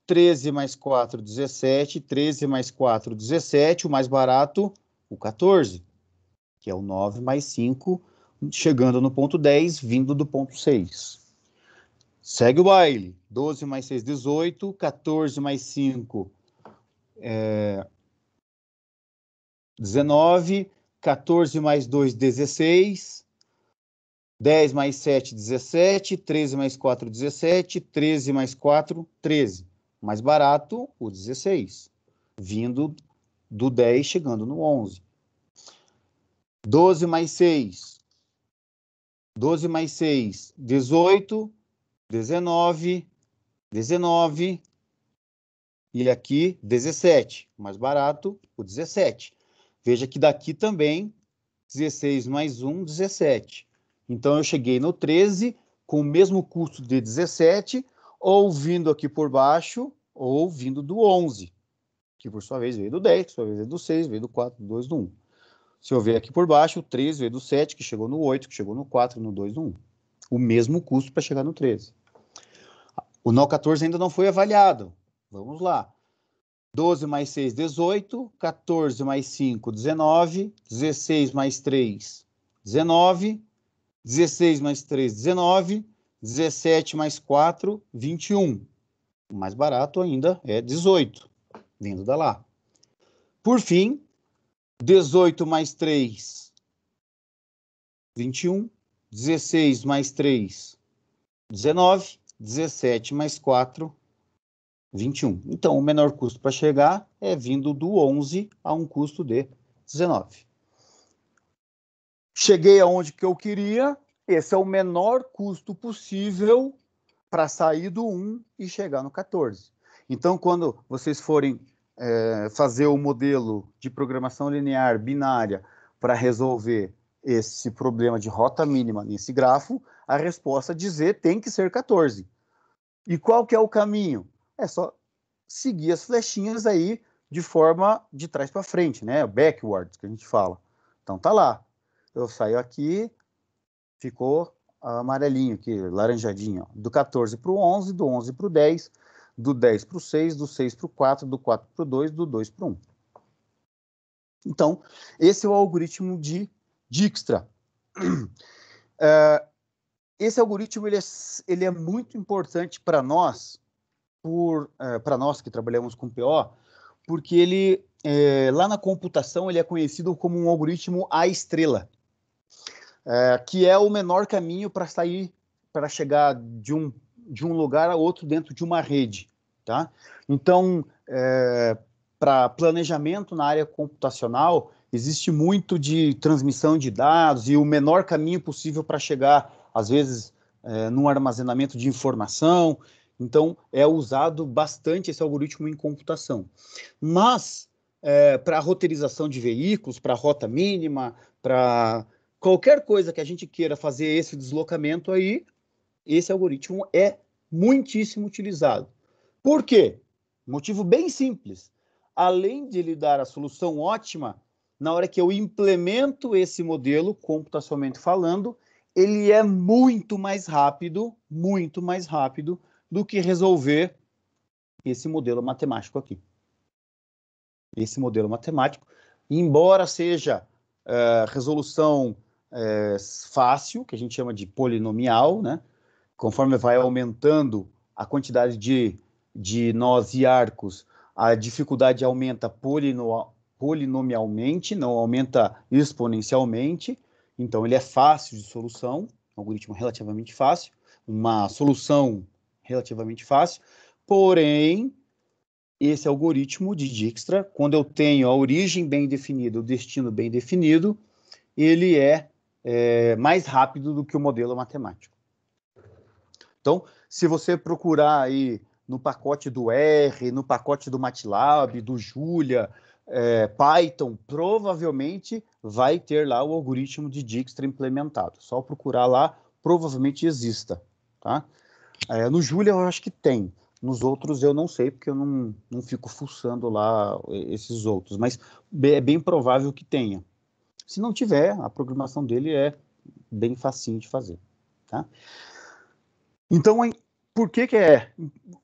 Speaker 1: 13 mais 4, 17, 13 mais 4, 17, o mais barato, o 14, que é o 9 mais 5, chegando no ponto 10, vindo do ponto 6. Segue o baile. 12 mais 6, 18, 14 mais 5, 19, 14 mais 2, 16, 10 mais 7, 17, 13 mais 4, 17, 13 mais 4, 13. Mais barato, o 16, vindo do 10, chegando no 11. 12 mais 6, 12 mais 6, 18, 19, 19, e aqui 17, mais barato, o 17. Veja que daqui também, 16 mais 1, 17. Então, eu cheguei no 13, com o mesmo custo de 17, ou vindo aqui por baixo, ou vindo do 11, que por sua vez veio do 10, por sua vez veio do 6, veio do 4, do 2, do 1. Se eu ver aqui por baixo, o 13 veio do 7, que chegou no 8, que chegou no 4, no 2, no 1. O mesmo custo para chegar no 13. O nó 14 ainda não foi avaliado. Vamos lá. 12 mais 6, 18. 14 mais 5, 19. 16 mais 3, 19. 16 mais 3, 19. 17 mais 4, 21. O mais barato ainda é 18, vindo da lá. Por fim, 18 mais 3, 21. 16 mais 3, 19. 17 mais 4, 21. Então, o menor custo para chegar é vindo do 11 a um custo de 19. Cheguei aonde que eu queria, esse é o menor custo possível para sair do 1 e chegar no 14. Então, quando vocês forem fazer o modelo de programação linear binária para resolver esse problema de rota mínima nesse grafo, a resposta dizer tem que ser 14. E qual que é o caminho? É só seguir as flechinhas aí de forma de trás para frente, né? Backwards, que a gente fala. Então tá lá. Eu saio aqui, ficou amarelinho aqui, laranjadinho. Ó. Do 14 para o 11, do 11 para o 10, do 10 para o 6, do 6 para o 4, do 4 para o 2, do 2 para o 1. Então, esse é o algoritmo de Dijkstra. Esse algoritmo ele é muito importante para nós, para nós que trabalhamos com PO, porque ele, lá na computação, ele é conhecido como um algoritmo à estrela, que é o menor caminho para chegar de um lugar a outro dentro de uma rede. Tá? Então, para planejamento na área computacional, existe muito de transmissão de dados e o menor caminho possível para chegar, às vezes, num armazenamento de informação. Então, é usado bastante esse algoritmo em computação. Mas, para roteirização de veículos, para rota mínima, para qualquer coisa que a gente queira fazer esse deslocamento aí, esse algoritmo é muitíssimo utilizado. Por quê? Motivo bem simples. Além de ele dar a solução ótima, na hora que eu implemento esse modelo, computacionalmente falando, ele é muito mais rápido do que resolver esse modelo matemático aqui. Esse modelo matemático, embora seja resolução fácil, que a gente chama de polinomial, né? Conforme vai aumentando a quantidade de nós e arcos, a dificuldade aumenta polinomialmente, não aumenta exponencialmente. Então, ele é fácil de solução, um algoritmo relativamente fácil, uma solução relativamente fácil. Porém, esse algoritmo de Dijkstra, quando eu tenho a origem bem definida, o destino bem definido, ele é mais rápido do que o modelo matemático. Então, se você procurar aí no pacote do R, no pacote do MATLAB, do Julia, Python, provavelmente vai ter lá o algoritmo de Dijkstra implementado. Só procurar lá, provavelmente exista. Tá? No Julia eu acho que tem. Nos outros eu não sei, porque eu não fico fuçando lá esses outros. Mas é bem provável que tenha. Se não tiver, a programação dele é bem facinho de fazer. Tá? Então, por que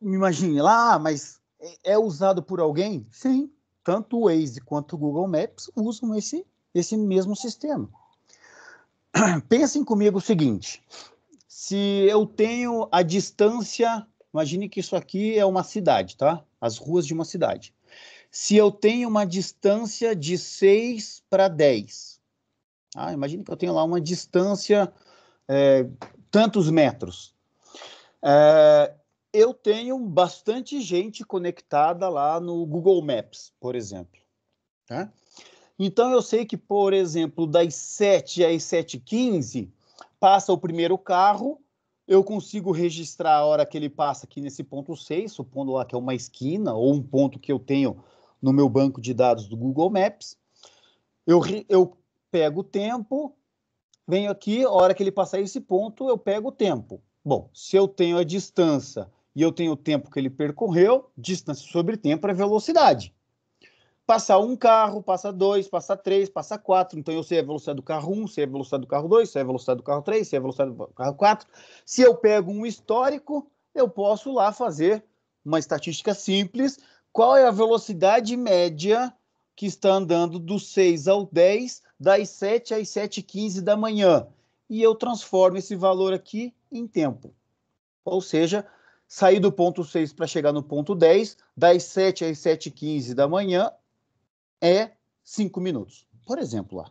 Speaker 1: Imagine lá, mas é usado por alguém? Sim, tanto o Waze quanto o Google Maps usam esse mesmo sistema. Pensem comigo o seguinte, se eu tenho a distância, imagine que isso aqui é uma cidade, tá? As ruas de uma cidade. Se eu tenho uma distância de 6 para 10, imagine que eu tenho lá uma distância, tantos metros. Eu tenho bastante gente conectada lá no Google Maps, por exemplo. Tá? Então, eu sei que, por exemplo, das 7 às 7h15, passa o primeiro carro, eu consigo registrar a hora que ele passa aqui nesse ponto 6, supondo lá que é uma esquina ou um ponto que eu tenho no meu banco de dados do Google Maps. Eu pego o tempo, venho aqui, a hora que ele passar esse ponto, eu pego o tempo. Bom, se eu tenho a distância e eu tenho o tempo que ele percorreu, distância sobre tempo é velocidade. Passar um carro, passa 2, passa 3, passa 4. Então, eu sei a velocidade do carro 1, sei a velocidade do carro 2, sei a velocidade do carro 3, sei a velocidade do carro 4. Se eu pego um histórico, eu posso lá fazer uma estatística simples. Qual é a velocidade média que está andando do 6 ao 10, das 7 às 7h15 da manhã? E eu transformo esse valor aqui em tempo. Ou seja, sair do ponto 6 para chegar no ponto 10, das 7 às 7h15 da manhã, é 5 minutos. Por exemplo, lá.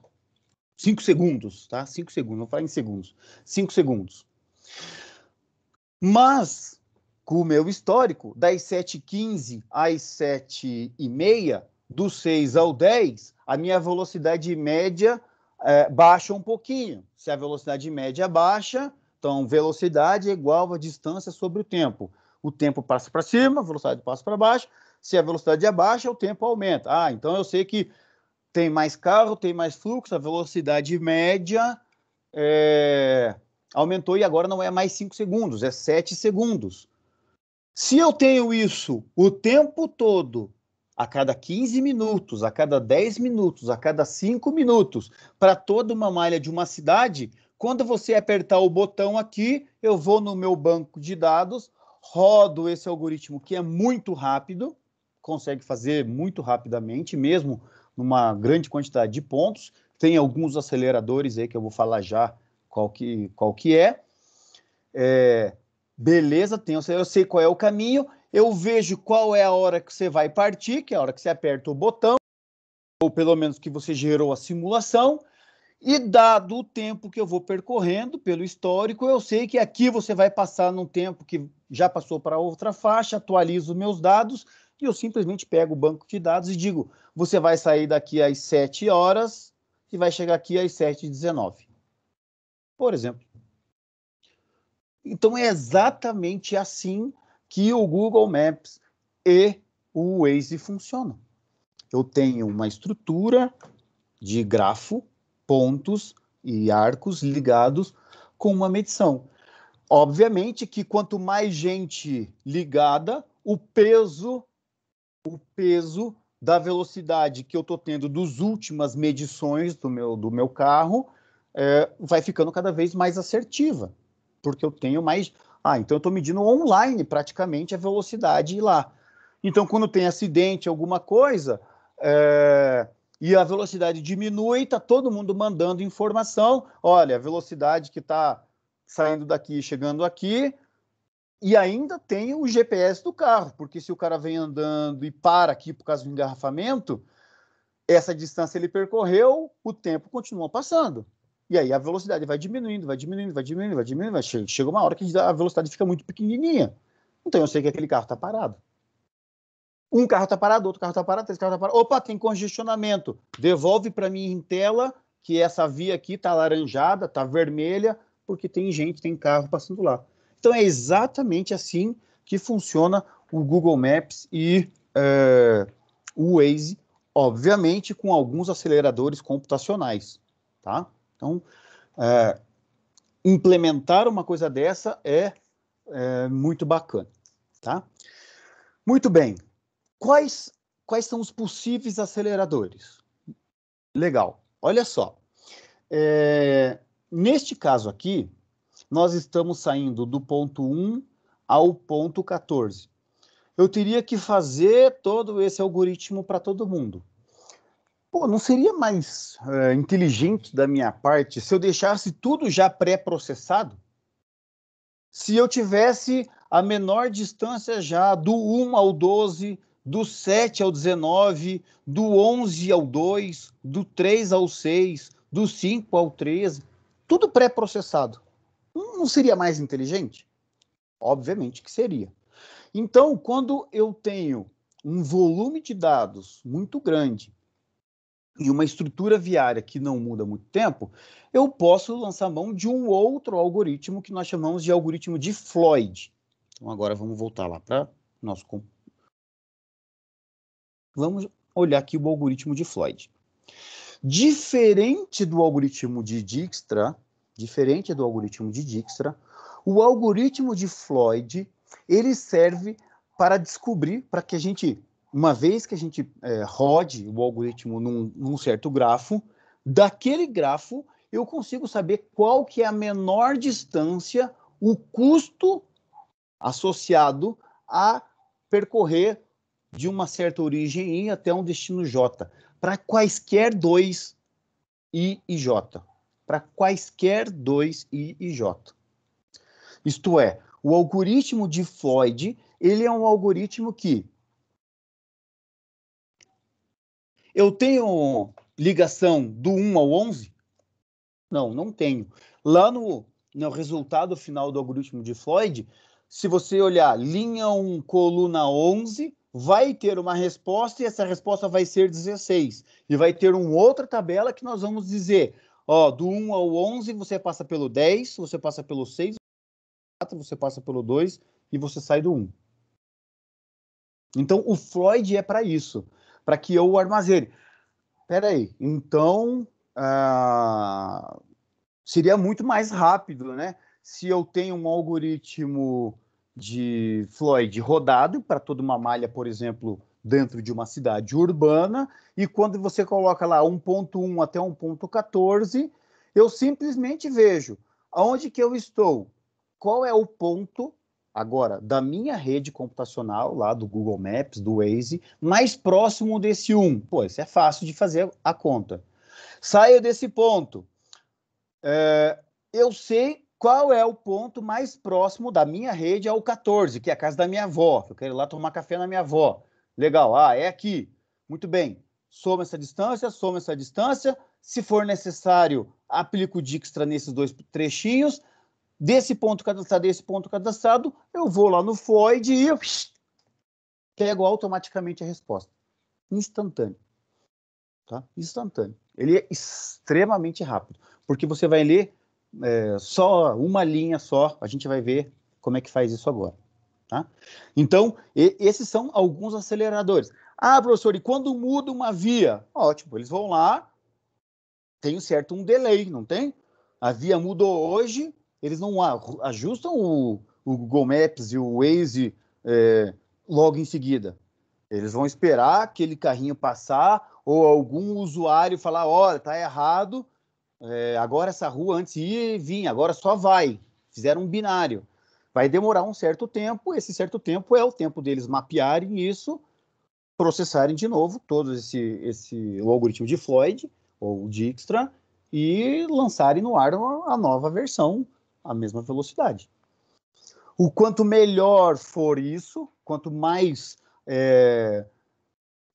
Speaker 1: 5 segundos, tá? 5 segundos, não fala em segundos. 5 segundos. Mas, com o meu histórico, das 7h15 às 7h30, do 6 ao 10, a minha velocidade média baixa um pouquinho. Se a velocidade média baixa, então velocidade é igual a distância sobre o tempo. O tempo passa para cima, a velocidade passa para baixo. Se a velocidade é baixa, o tempo aumenta. Então eu sei que tem mais carro, tem mais fluxo, a velocidade média aumentou e agora não é mais 5 segundos, é 7 segundos. Se eu tenho isso o tempo todo, a cada 15 minutos, a cada 10 minutos, a cada 5 minutos, para toda uma malha de uma cidade, quando você apertar o botão aqui, eu vou no meu banco de dados, rodo esse algoritmo que é muito rápido, consegue fazer muito rapidamente, mesmo numa grande quantidade de pontos. Tem alguns aceleradores aí que eu vou falar já qual que é. Beleza, eu sei qual é o caminho, eu vejo qual é a hora que você vai partir, que é a hora que você aperta o botão, ou pelo menos que você gerou a simulação, e dado o tempo que eu vou percorrendo pelo histórico, eu sei que aqui você vai passar num tempo que já passou para outra faixa, atualizo meus dados, e eu simplesmente pego o banco de dados e digo, você vai sair daqui às 7 horas e vai chegar aqui às 7h19. Por exemplo. Então, é exatamente assim que o Google Maps e o Waze funcionam. Eu tenho uma estrutura de grafo, pontos e arcos ligados com uma medição. Obviamente que quanto mais gente ligada, o peso da velocidade que eu estou tendo das últimas medições do meu carro vai ficando cada vez mais assertiva, porque eu tenho mais... então eu estou medindo online praticamente a velocidade lá. Então, quando tem acidente, alguma coisa, e a velocidade diminui, está todo mundo mandando informação, olha, a velocidade que está saindo daqui, chegando aqui, e ainda tem o GPS do carro, porque se o cara vem andando e para aqui por causa do engarrafamento, essa distância ele percorreu, o tempo continua passando. E aí a velocidade vai diminuindo, chega uma hora que a velocidade fica muito pequenininha. Então eu sei que aquele carro está parado. Um carro está parado, outro carro está parado, três carros estão parados. Opa, tem congestionamento. Devolve para mim em tela que essa via aqui está laranjada, está vermelha, porque tem gente, tem carro passando lá. Então é exatamente assim que funciona o Google Maps e o Waze, obviamente com alguns aceleradores computacionais, tá? Então, implementar uma coisa dessa é muito bacana, tá? Muito bem. Quais são os possíveis aceleradores? Legal. Olha só. Neste caso aqui, nós estamos saindo do ponto 1 ao ponto 14. Eu teria que fazer todo esse algoritmo para todo mundo. Pô, não seria mais inteligente da minha parte se eu deixasse tudo já pré-processado? Se eu tivesse a menor distância já do 1 ao 12, do 7 ao 19, do 11 ao 2, do 3 ao 6, do 5 ao 13, tudo pré-processado. Não seria mais inteligente? Obviamente que seria. Então, quando eu tenho um volume de dados muito grande e uma estrutura viária que não muda muito tempo, eu posso lançar mão de um outro algoritmo que nós chamamos de algoritmo de Floyd. Então, agora vamos voltar lá para nosso... Vamos olhar aqui o algoritmo de Floyd. Diferente do algoritmo de Dijkstra, o algoritmo de Floyd, ele serve para descobrir, para que a gente, uma vez que a gente rode o algoritmo num certo grafo, daquele grafo eu consigo saber qual que é a menor distância, o custo associado a percorrer de uma certa origem I até um destino J, para quaisquer dois I e J. Para quaisquer dois I e J. Isto é, O algoritmo de Floyd, ele é um algoritmo que eu tenho ligação do 1 ao 11? Não, não tenho. Lá no resultado final do algoritmo de Floyd, se você olhar linha 1, coluna 11, vai ter uma resposta e essa resposta vai ser 16. E vai ter uma outra tabela que nós vamos dizer, ó, do 1 ao 11 você passa pelo 10, você passa pelo 6, você passa pelo 2 e você sai do 1. Então, o Floyd é para isso, para que eu o armazene. Espera aí, então seria muito mais rápido, né? Se eu tenho um algoritmo de Floyd rodado para toda uma malha, por exemplo, dentro de uma cidade urbana, e quando você coloca lá 1.1 até 1.14, eu simplesmente vejo aonde que eu estou, qual é o ponto agora da minha rede computacional, lá do Google Maps, do Waze, mais próximo desse 1. Pô, isso é fácil de fazer a conta. Saio desse ponto. Eu sei qual é o ponto mais próximo da minha rede ao 14, que é a casa da minha avó. Eu quero ir lá tomar café na minha avó. Legal, é aqui. Muito bem. Soma essa distância. Se for necessário, aplico o Dijkstra nesses 2 trechinhos. Desse ponto cadastrado, eu vou lá no Floyd e pego automaticamente a resposta. Instantâneo. Tá? Instantâneo. Ele é extremamente rápido, porque você vai ler só uma linha só, a gente vai ver como é que faz isso agora. Tá? Então, esses são alguns aceleradores. Professor, e quando muda uma via? Ótimo, eles vão lá, tem um delay, não tem? A via mudou hoje, eles não ajustam o Google Maps e o Waze logo em seguida. Eles vão esperar aquele carrinho passar ou algum usuário falar, olha, tá errado, agora essa rua antes ia e vinha, agora só vai. Fizeram um binário. Vai demorar um certo tempo, esse certo tempo é o tempo deles mapearem isso, processarem de novo todo o algoritmo de Floyd, ou o Dijkstra, e lançarem no ar a nova versão, a mesma velocidade. O quanto melhor for isso, quanto mais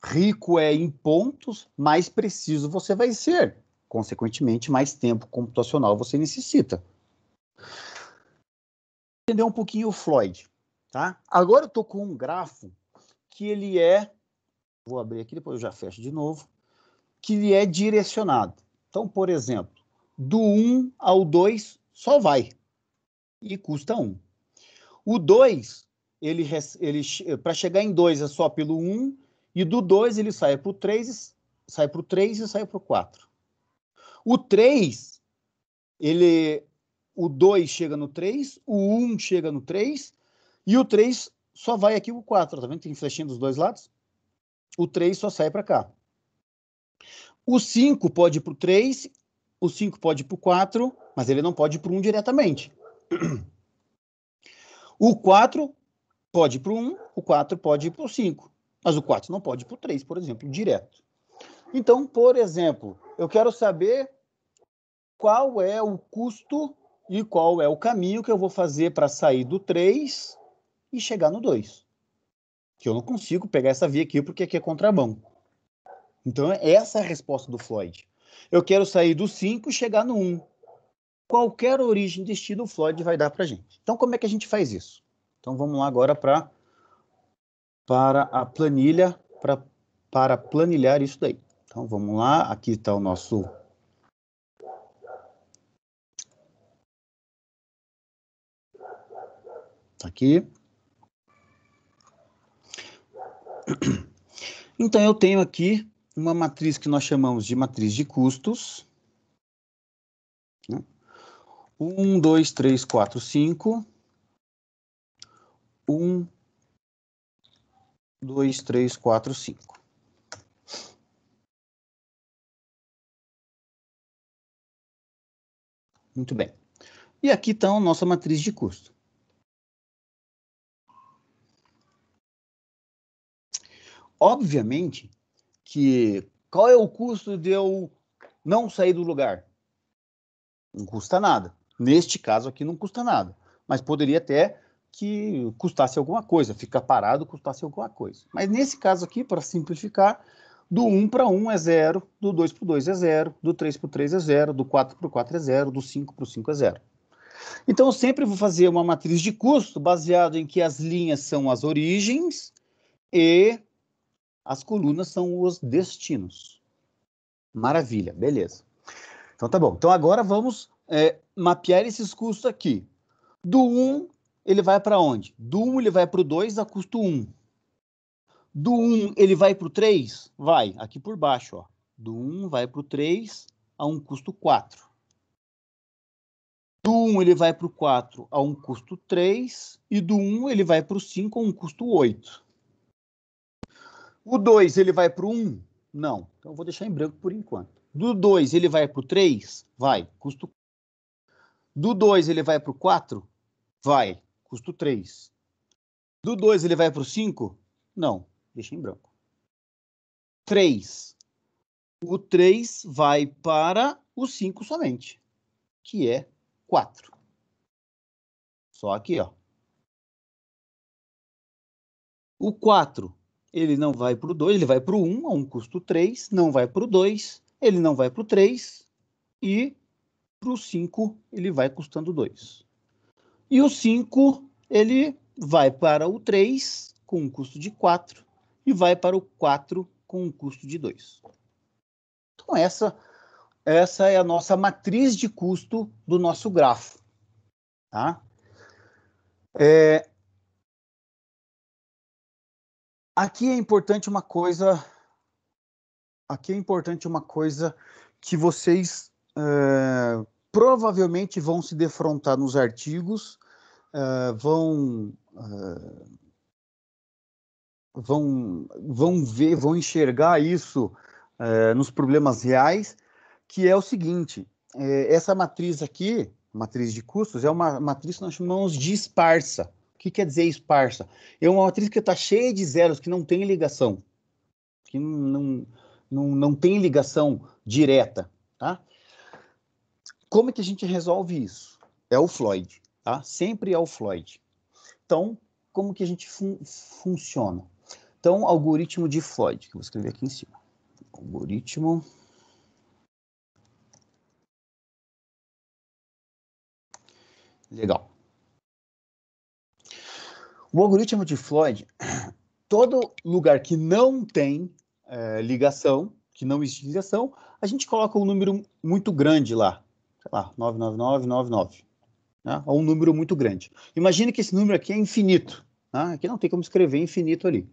Speaker 1: rico em pontos, mais preciso você vai ser. Consequentemente, mais tempo computacional você necessita. Entender um pouquinho o Floyd, tá? Agora eu estou com um grafo que ele vou abrir aqui, depois eu já fecho de novo, que ele é direcionado. Então, por exemplo, do 1 ao 2 só vai e custa 1. O 2, ele para chegar em 2 é só pelo 1, e do 2 ele sai para o 3 e sai para o 4. O 3, o 2 chega no 3, o 1 chega no 3, e o 3 só vai aqui o 4, tá vendo? Tem flechinha dos dois lados. O 3 só sai para cá. O 5 pode ir para o 3, o 5 pode ir para o 4, mas ele não pode ir para o 1 diretamente. O 4 pode ir para o 1, o 4 pode ir para o 5, mas o 4 não pode ir para o 3, por exemplo, direto. Então, por exemplo, eu quero saber qual é o custo e qual é o caminho que eu vou fazer para sair do 3 e chegar no 2. Que eu não consigo pegar essa via aqui porque aqui é contramão. Então, essa é a resposta do Floyd. Eu quero sair do 5 e chegar no 1. Qualquer origem e destino o Floyd vai dar para a gente. Então, como é que a gente faz isso? Então, vamos lá agora para a planilha, para planilhar isso daí. Então, vamos lá. Aqui está o nosso... Aqui. Então, eu tenho aqui uma matriz que nós chamamos de matriz de custos. 1, 2, 3, 4, 5. 1, 2, 3, 4, 5. Muito bem. E aqui está a nossa matriz de custo. Obviamente que qual é o custo de eu não sair do lugar? Não custa nada. Neste caso aqui não custa nada. Mas poderia até que custasse alguma coisa, ficar parado custasse alguma coisa. Mas nesse caso aqui, para simplificar, do 1 para 1 é 0, do 2 para 2 é 0, do 3 para 3 é 0, do 4 para 4 é 0, do 5 para 5 é 0. Então, eu sempre vou fazer uma matriz de custo baseado em que as linhas são as origens e as colunas são os destinos. Maravilha, beleza. Então, tá bom. Então, agora vamos mapear esses custos aqui. Do 1, ele vai para onde? Do 1, ele vai para o 2 a custo 1. Do 1, ele vai para o 3? Vai, aqui por baixo, ó. Do 1 vai para o 3 a um custo 4. Do 1, ele vai para o 4 a um custo 3. E do 1, ele vai para o 5 a um custo 8. O 2, ele vai para o 1? Não. Então, eu vou deixar em branco por enquanto. Do 2, ele vai para o 3? Vai, custo 4. Do 2, ele vai para o 4? Vai, custo 3. Do 2, ele vai para o 5? Não, deixa em branco. 3. O 3 vai para o 5 somente, que é 4. Só aqui, ó. O 4, ele não vai para o 2, ele vai para o 1, a um custo 3, não vai para o 2, ele não vai para o 3, e para o 5, ele vai custando 2. E o 5, ele vai para o 3, com um custo de 4, e vai para o 4, com um custo de 2. Então, essa é a nossa matriz de custo do nosso grafo. Tá? Aqui é importante uma coisa que vocês provavelmente vão se defrontar nos artigos, vão ver, vão enxergar isso nos problemas reais, que é o seguinte: essa matriz aqui, matriz de custos, é uma matriz que nós chamamos de esparsa. O que quer dizer esparsa? É uma matriz que está cheia de zeros, que não tem ligação, que não tem ligação direta, tá? Como é que a gente resolve isso? É o Floyd, tá? Sempre é o Floyd. Então, como que a gente funciona? Então, algoritmo de Floyd, que eu vou escrever aqui em cima. Algoritmo legal. O algoritmo de Floyd, todo lugar que não tem ligação, que não existe ligação, a gente coloca um número muito grande lá. Sei lá, 99999. Né? Ou um número muito grande. Imagine que esse número aqui é infinito. Né? Aqui não tem como escrever infinito ali.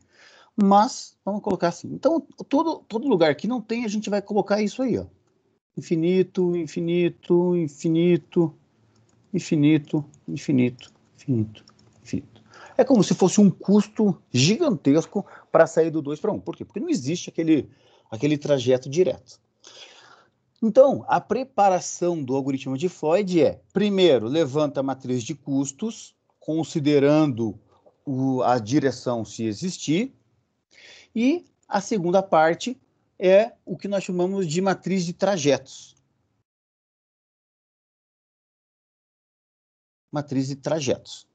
Speaker 1: Mas, vamos colocar assim. Então, todo lugar que não tem, a gente vai colocar isso aí, ó. Infinito, infinito, infinito, infinito, infinito, infinito, infinito. É como se fosse um custo gigantesco para sair do 2 para 1. Por quê? Porque não existe aquele trajeto direto. Então, a preparação do algoritmo de Floyd é, primeiro, levanta a matriz de custos, considerando a direção se existir, e a segunda parte é o que nós chamamos de matriz de trajetos. Matriz de trajetos.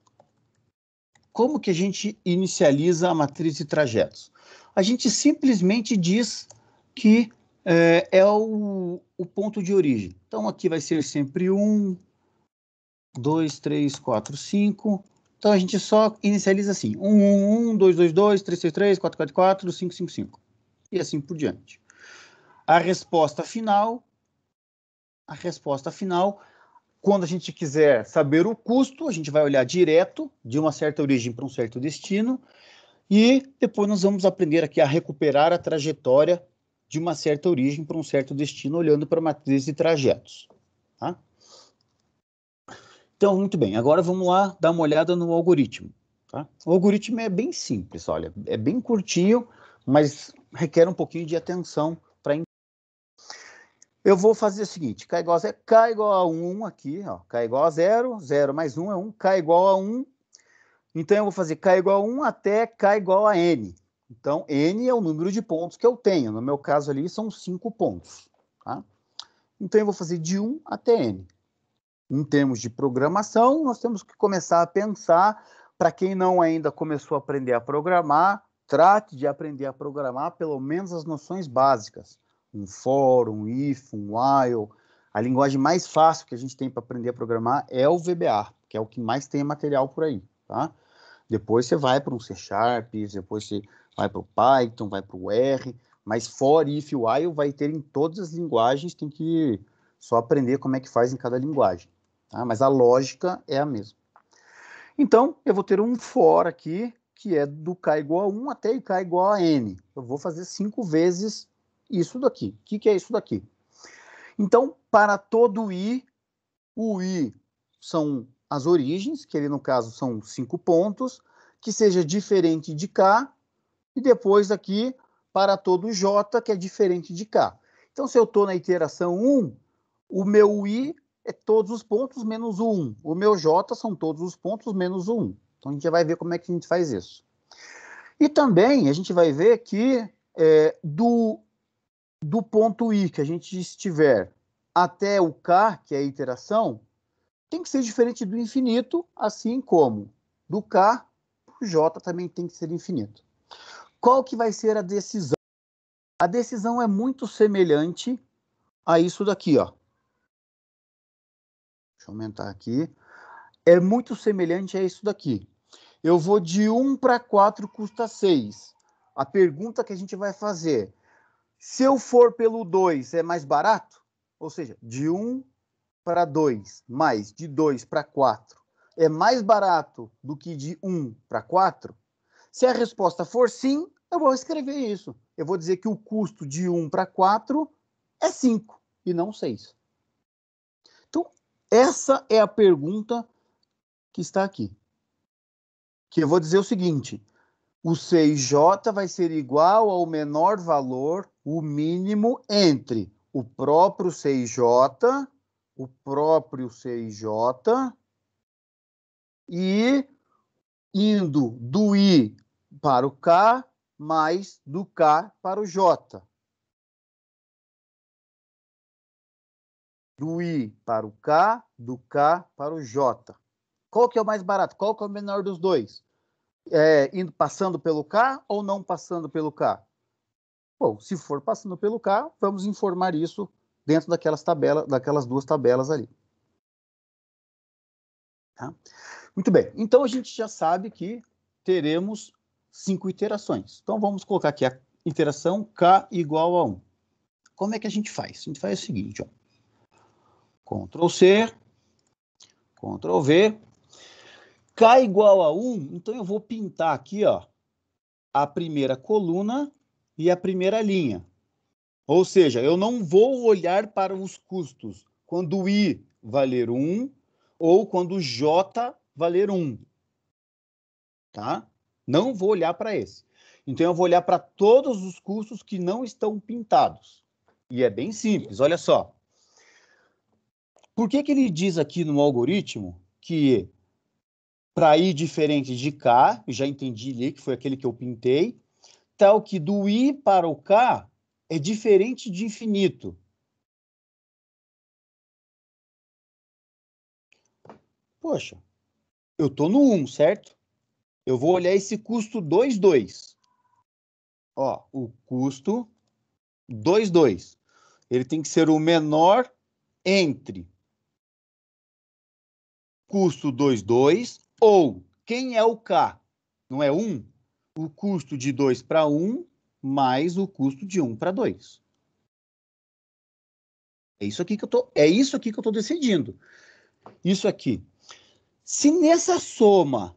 Speaker 1: Como que a gente inicializa a matriz de trajetos? A gente simplesmente diz que é o ponto de origem. Então, aqui vai ser sempre 1, 2, 3, 4, 5. Então, a gente só inicializa assim. 1, 1, 1, 2, 2, 2, 3, 3, 3, 4, 4, 4, 5, 5, 5. E assim por diante. A resposta final, quando a gente quiser saber o custo, a gente vai olhar direto de uma certa origem para um certo destino. E depois nós vamos aprender aqui a recuperar a trajetória de uma certa origem para um certo destino, olhando para a matriz de trajetos. Tá? Então, muito bem. Agora vamos lá dar uma olhada no algoritmo. Tá? O algoritmo é bem simples, olha. É bem curtinho, mas requer um pouquinho de atenção para entender. Eu vou fazer o seguinte, K igual a 0, K igual a 1 aqui, ó. K igual a 0, 0 mais 1 é 1, K igual a 1. Então, eu vou fazer K igual a 1 até K igual a N. Então, N é o número de pontos que eu tenho. No meu caso ali, são 5 pontos. Tá? Então, eu vou fazer de 1 até N. Em termos de programação, nós temos que começar a pensar Para quem não ainda começou a aprender a programar, trate de aprender a programar pelo menos as noções básicas. Um for, um if, um while. A linguagem mais fácil que a gente tem para aprender a programar é o VBA, que é o que mais tem material por aí, tá? Depois você vai para um C#, depois você vai para o Python, vai para o R, mas for, if, while vai ter em todas as linguagens, tem que só aprender como é que faz em cada linguagem, tá? Mas a lógica é a mesma. Então, eu vou ter um for aqui, que é do k igual a 1 até k igual a n. Eu vou fazer 5 vezes isso daqui. O que é isso daqui? Então, para todo i, o i são as origens, que ali no caso são 5 pontos, que seja diferente de k, e depois aqui para todo j, que é diferente de k. Então, se eu estou na iteração 1, o meu i é todos os pontos menos o 1. O meu j são todos os pontos menos o 1. Então, a gente vai ver como é que a gente faz isso. E também a gente vai ver que do ponto i que a gente estiver até o k, que é a iteração, tem que ser diferente do infinito, assim como do k, o j também tem que ser infinito. Qual que vai ser a decisão? A decisão é muito semelhante a isso daqui, ó. Deixa eu aumentar aqui. É muito semelhante a isso daqui. Eu vou de 1 para 4 custa 6. A pergunta que a gente vai fazer, se eu for pelo 2, é mais barato? Ou seja, de 1 para 2, mais de 2 para 4, é mais barato do que de 1 para 4? Se a resposta for sim, eu vou escrever isso. Eu vou dizer que o custo de 1 para 4 é 5 e não 6. Então, essa é a pergunta que está aqui. Que eu vou dizer o seguinte: o CIJ vai ser igual ao menor valor, o mínimo, entre o próprio CIJ e indo do I para o K mais do K para o J. Do I para o K, do K para o J. Qual que é o mais barato? Qual que é o menor dos dois? Passando pelo K ou não passando pelo K? Bom, se for passando pelo K, vamos informar isso dentro daquelas duas tabelas ali. Tá? Muito bem, então a gente já sabe que teremos 5 iterações. Então vamos colocar aqui a iteração K igual a 1. Como é que a gente faz? A gente faz o seguinte, ó. Ctrl C, Ctrl V. K igual a 1, então eu vou pintar aqui, ó, a primeira coluna e a primeira linha. Ou seja, eu não vou olhar para os custos quando I valer 1 ou quando J valer 1. Tá? Não vou olhar para esse. Então, eu vou olhar para todos os custos que não estão pintados. E é bem simples, olha só. Por que ele diz aqui no algoritmo que para I diferente de K, eu já entendi ali que foi aquele que eu pintei, tal que do I para o K é diferente de infinito. Poxa, eu estou no 1, certo? Eu vou olhar esse custo 2,2. Ó, o custo 2,2. Ele tem que ser o menor entre custo 2,2 ou quem é o K? Não é 1? O custo de 2 para 1 mais o custo de 1 para 2. É isso aqui que eu estou decidindo. Isso aqui. Se nessa soma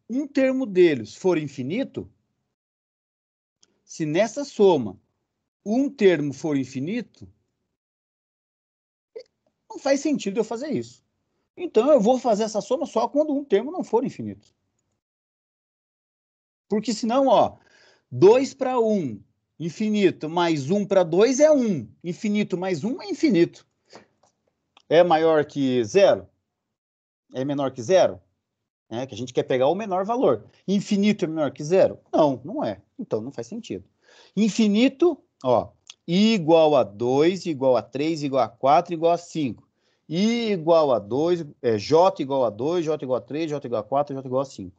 Speaker 1: um termo deles for infinito, se nessa soma um termo for infinito, não faz sentido eu fazer isso. Então eu vou fazer essa soma só quando um termo não for infinito. Porque senão, ó, 2 para 1, infinito, mais 1 para 2 é 1. Infinito mais 1 é infinito. É maior que 0? É menor que 0? Que a gente quer pegar o menor valor. Infinito é menor que 0? Não, não é. Então não faz sentido. Infinito, ó, I igual a 2, igual a 3, igual a 4, igual a 5. I igual a 2, J igual a 2, J igual a 3, J igual a 4, J igual a 5.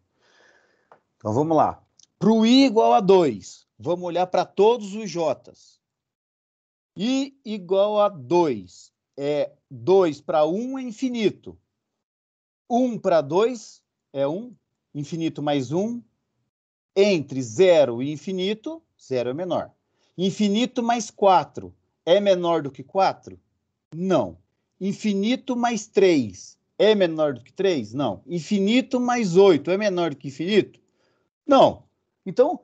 Speaker 1: Então, vamos lá. Para o I igual a 2, vamos olhar para todos os J's. I igual a 2. 2 para 1 é infinito. 1 para 2 é 1. Infinito mais 1. Entre 0 e infinito, 0 é menor. Infinito mais 4 é menor do que 4? Não. Infinito mais 3 é menor do que 3? Não. Infinito mais 8 é menor do que infinito? Não. Então,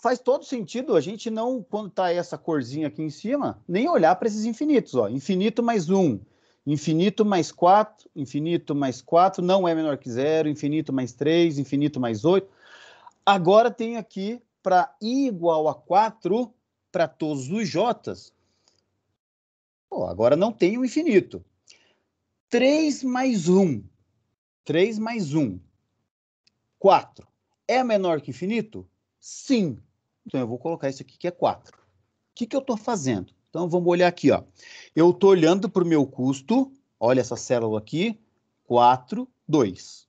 Speaker 1: faz todo sentido a gente não, quando está essa corzinha aqui em cima, nem olhar para esses infinitos. Ó. Infinito mais 1, infinito mais 4 não é menor que 0, infinito mais 3, infinito mais 8. Agora tem aqui para I igual a 4 para todos os J's. Pô, agora não tem o infinito. 3 mais 1. 3 mais 1. 4. É menor que infinito? Sim. Então eu vou colocar isso aqui que é 4. O que eu estou fazendo? Então vamos olhar aqui. Ó. Eu estou olhando para o meu custo. Olha essa célula aqui. 4, 2.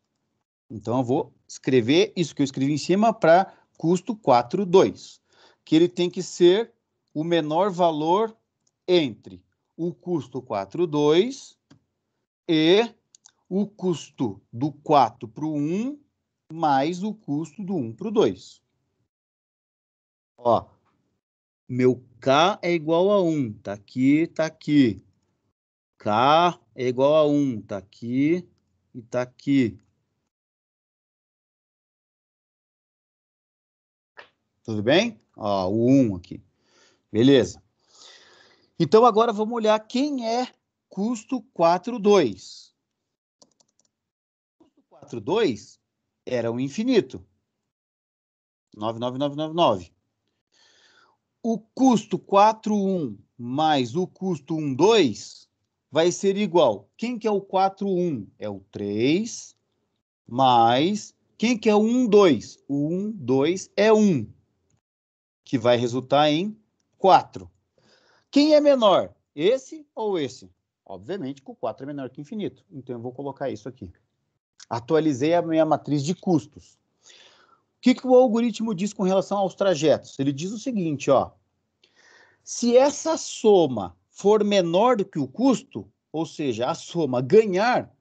Speaker 1: Então eu vou escrever isso que eu escrevi em cima para custo 4, 2. Que ele tem que ser o menor valor entre o custo 4, 2 e o custo do 4 para o 1 mais o custo do 1 para o 2. Ó, meu K é igual a 1. Tá aqui, tá aqui. K é igual a 1. Tá aqui e tá aqui. Tudo bem? Ó, o 1 aqui. Beleza. Então, agora vamos olhar quem é custo 4,2. Custo 4,2 era o infinito. 99999. O custo 4,1 mais o custo 1,2 vai ser igual. Quem que é o 4,1? É o 3 mais... Quem que é o 1,2? O 1,2 é 1, que vai resultar em 4. Quem é menor? Esse ou esse? Obviamente que o 4 é menor que infinito. Então eu vou colocar isso aqui. Atualizei a minha matriz de custos. O que o algoritmo diz com relação aos trajetos? Ele diz o seguinte, ó. Se essa soma for menor do que o custo, ou seja, a soma ganhar,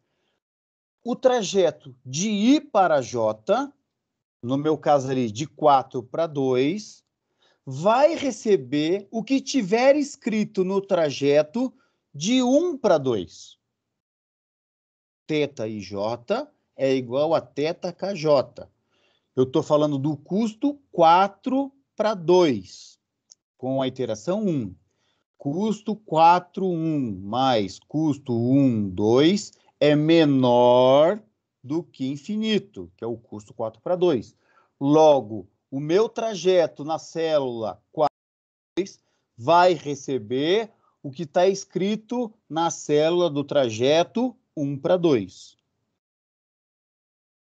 Speaker 1: o trajeto de I para J, no meu caso ali de 4 para 2, vai receber o que tiver escrito no trajeto de 1 para 2. Θ IJ é igual a θ KJ. Eu estou falando do custo 4 para 2, com a iteração 1. Custo 4,1 mais custo 1,2 é menor do que infinito, que é o custo 4 para 2. Logo, o meu trajeto na célula 4,2 vai receber o que está escrito na célula do trajeto 1 para 2.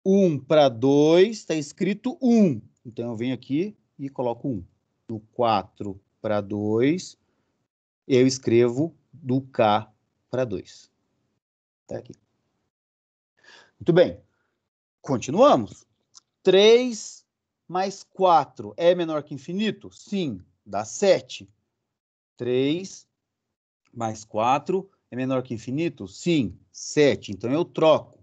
Speaker 1: 1 para 2 está escrito 1. Então, eu venho aqui e coloco 1. Do 4 para 2, eu escrevo do K para 2. Tá aqui. Muito bem. Continuamos. 3 mais 4 é menor que infinito? Sim, dá 7. 3 mais 4 é menor que infinito? Sim, 7. Então, eu troco.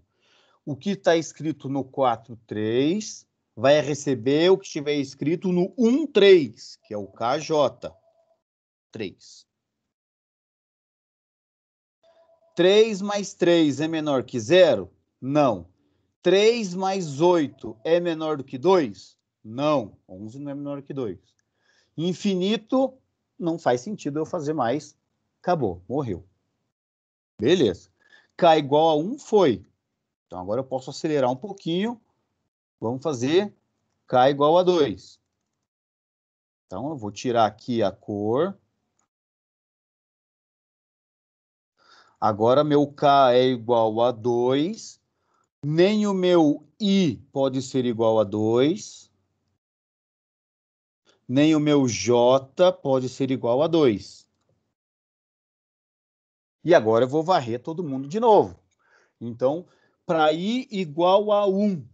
Speaker 1: O que está escrito no 4,3 vai receber o que estiver escrito no 1,3, que é o KJ. 3. 3 mais 3 é menor que 0? Não. 3 mais 8 é menor do que 2? Não. 11 não é menor que 2. Infinito, não faz sentido eu fazer mais. Acabou, morreu. Beleza. K igual a 1 foi. Então, agora eu posso acelerar um pouquinho. Vamos fazer K igual a 2. Então, eu vou tirar aqui a cor. Agora, meu K é igual a 2. Nem o meu I pode ser igual a 2. Nem o meu J pode ser igual a 2. E agora eu vou varrer todo mundo de novo. Então, para I igual a 1.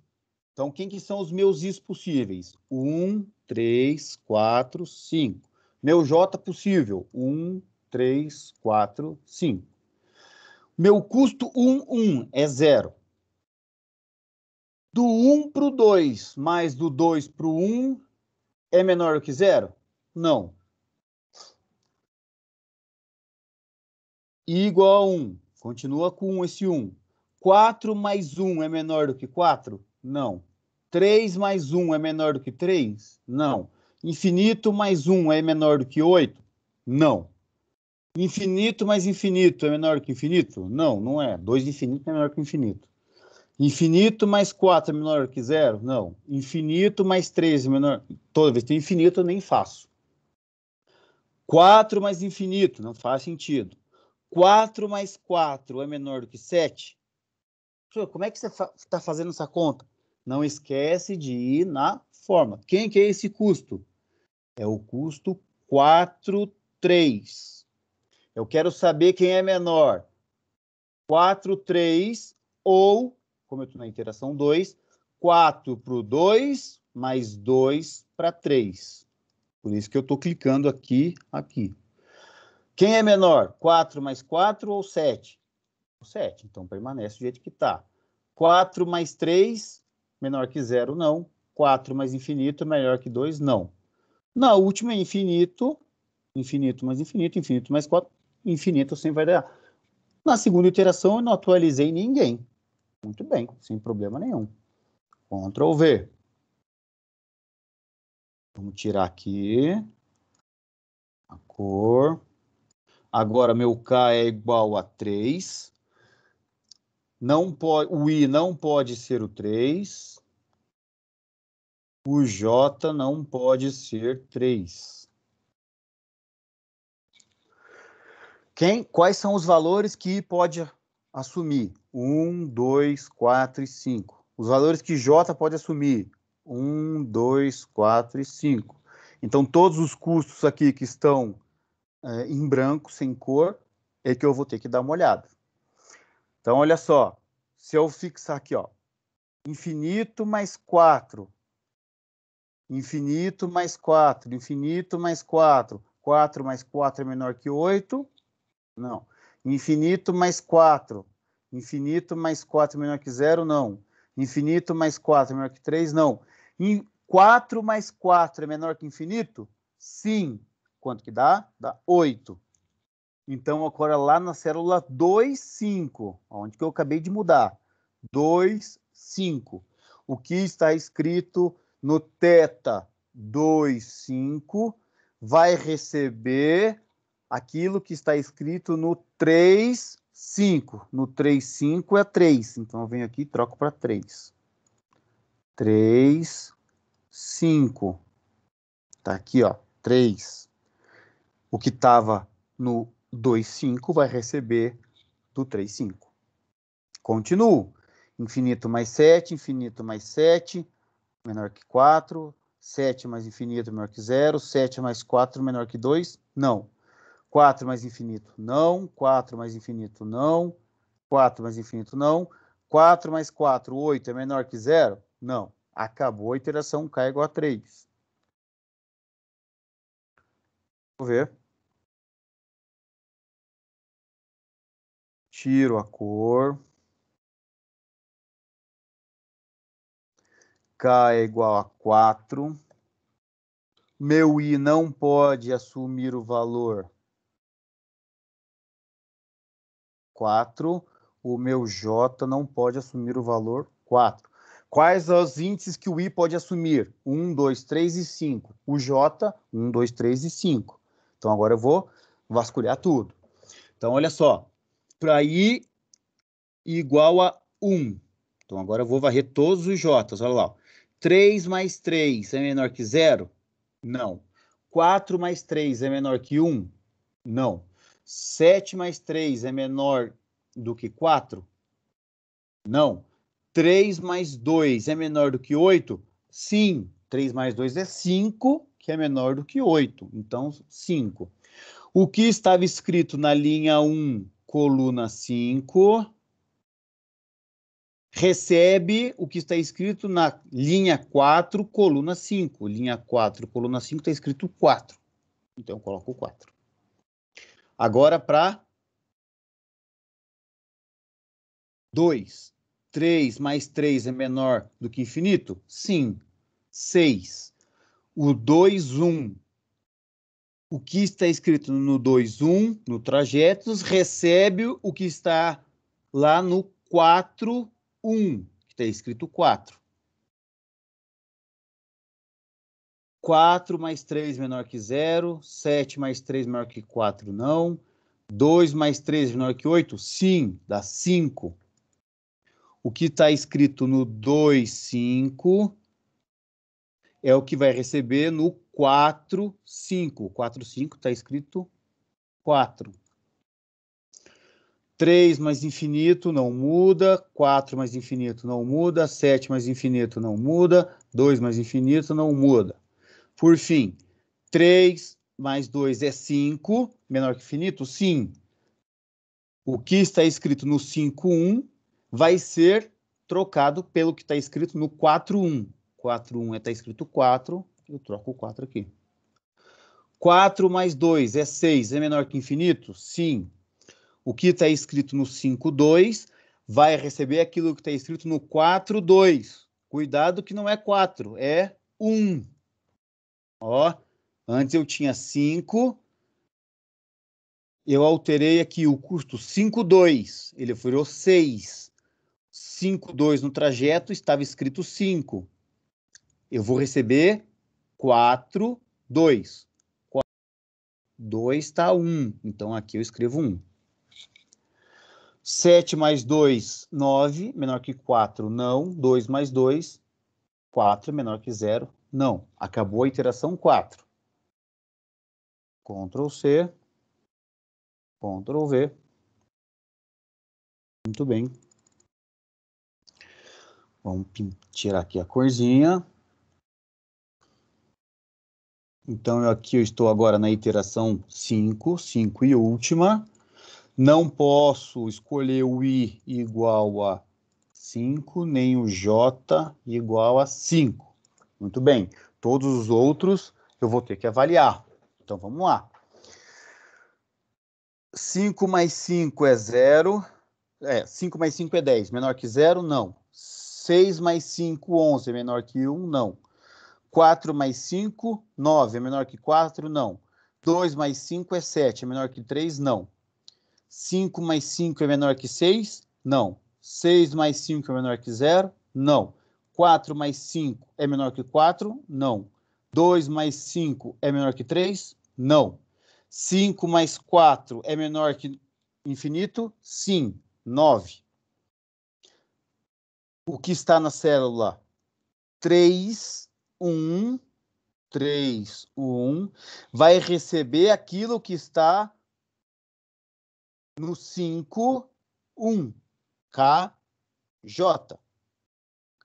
Speaker 1: Então, quem que são os meus Is possíveis? 1, 3, 4, 5. Meu J possível? 1, 3, 4, 5. Meu custo 1 é 0. Do 1 para o 2 mais do 2 para o 1 é menor do que 0? Não. I igual a 1. Continua com 1 esse 1. 4 mais 1 é menor do que 4? Não. 3 mais 1 é menor do que 3? Não. Infinito mais 1 é menor do que 8? Não. Infinito mais infinito é menor do que infinito? Não, não é. 2 de infinito é menor que infinito. Infinito mais 4 é menor do que 0? Não. Infinito mais 3 é menor... Toda vez que tem infinito eu nem faço. 4 mais infinito, não faz sentido. 4 mais 4 é menor do que 7? Como é que você está fazendo essa conta? Não esquece de ir na forma. Quem que é esse custo? É o custo 4, 3. Eu quero saber quem é menor. 4, 3 ou, como eu estou na interação 2, 4 para o 2 mais 2 para 3. Por isso que eu estou clicando aqui. Quem é menor? 4 mais 4 ou 7? 7, então permanece do jeito que está. 4 mais 3, menor que 0, não. 4 mais infinito, maior que 2, não. Na última é infinito, infinito mais infinito, infinito mais 4, infinito sempre vai dar. Na segunda iteração eu não atualizei ninguém. Muito bem, sem problema nenhum. Ctrl V. Vamos tirar aqui a cor. Agora meu K é igual a 3. Não pode, o I não pode ser o 3. O J não pode ser 3. Quais são os valores que I pode assumir? 1, 2, 4 e 5. Os valores que J pode assumir? 1, 2, 4 e 5. Então, todos os custos aqui que estão em branco, sem cor, é que eu vou ter que dar uma olhada. Então, olha só. Se eu fixar aqui, ó, infinito mais 4, infinito mais 4, infinito mais 4, 4 mais 4 é menor que 8? Não. Infinito mais 4, infinito mais 4 é menor que 0? Não. Infinito mais 4 é menor que 3? Não. 4 mais 4 é menor que infinito? Sim. Quanto que dá? Dá 8. Então, agora lá na célula 2, 5, onde que eu acabei de mudar. 2, 5. O que está escrito no θ 2, 5 vai receber aquilo que está escrito no 3, 5. No 3, 5 é 3. Então, eu venho aqui e troco para 3. 3, 5. Tá aqui, ó, 3. O que estava no 2, 5 vai receber do 3, 5. Continuo. Infinito mais 7, infinito mais 7, menor que 4. 7 mais infinito, menor que 0. 7 mais 4, menor que 2? Não. 4 mais infinito, não. 4 mais infinito, não. 4 mais infinito, não. 4 mais 4, 8 é menor que 0? Não. Acabou a iteração K igual a 3. Vou ver. Tiro a cor. K é igual a 4. Meu I não pode assumir o valor 4. O meu J não pode assumir o valor 4. Quais os índices que o I pode assumir? 1, 2, 3 e 5. O J, 1, 2, 3 e 5. Então, agora eu vou vasculhar tudo. Então, olha só. Para I igual a 1. Então, agora eu vou varrer todos os J's. Olha lá. 3 mais 3 é menor que 0? Não. 4 mais 3 é menor que 1? Não. 7 mais 3 é menor do que 4? Não. 3 mais 2 é menor do que 8? Sim. 3 mais 2 é 5, que é menor do que 8. Então, 5. O que estava escrito na linha 1 coluna 5, recebe o que está escrito na linha 4, coluna 5. Linha 4, coluna 5, está escrito 4. Então, eu coloco 4. Agora, para 2. 3 mais 3 é menor do que infinito? Sim. 6. O 2, 1. O que está escrito no 2, 1, no trajetos, recebe o que está lá no 4, 1, que está escrito 4. 4 mais 3 menor que 0. 7 mais 3 menor que 4, não. 2 mais 3 menor que 8? Sim, dá 5. O que está escrito no 2, 5 é o que vai receber no 4, 5. 4, 5 está escrito 4. 3 mais infinito não muda, 4 mais infinito não muda, 7 mais infinito não muda, 2 mais infinito não muda. Por fim, 3 mais 2 é 5, menor que infinito? Sim. O que está escrito no 5, 1 vai ser trocado pelo que está escrito no 4, 1. 4, 1 está escrito 4, eu troco o 4 aqui. 4 mais 2 é 6, é menor que infinito? Sim. O que está escrito no 5, 2 vai receber aquilo que está escrito no 4, 2. Cuidado que não é 4, é 1. Ó, antes eu tinha 5, eu alterei aqui o custo 5, 2, ele virou 6. 5, 2 no trajeto estava escrito 5. Eu vou receber 4, 2. 2 está 1, então aqui eu escrevo 1. 7 mais 2, 9, menor que 4, não. 2 mais 2, 4, menor que 0, não. Acabou a iteração 4. Ctrl C, Ctrl V. Muito bem. Vamos tirar aqui a corzinha. Então, aqui eu estou agora na iteração 5, 5 e última. Não posso escolher o I igual a 5, nem o J igual a 5. Muito bem. Todos os outros eu vou ter que avaliar. Então, vamos lá. 5 mais 5 é 0. 5 mais 5 é 10. Menor que 0? Não. 6 mais 5, 11. É menor que 1? Não. 4 mais 5, 9. É menor que 4? Não. 2 mais 5 é 7. É menor que 3? Não. 5 mais 5 é menor que 6? Não. 6 mais 5 é menor que 0? Não. 4 mais 5 é menor que 4? Não. 2 mais 5 é menor que 3? Não. 5 mais 4 é menor que infinito? Sim. 9. O que está na célula? 3, 1, 3, 1, vai receber aquilo que está no 5, 1, KJ.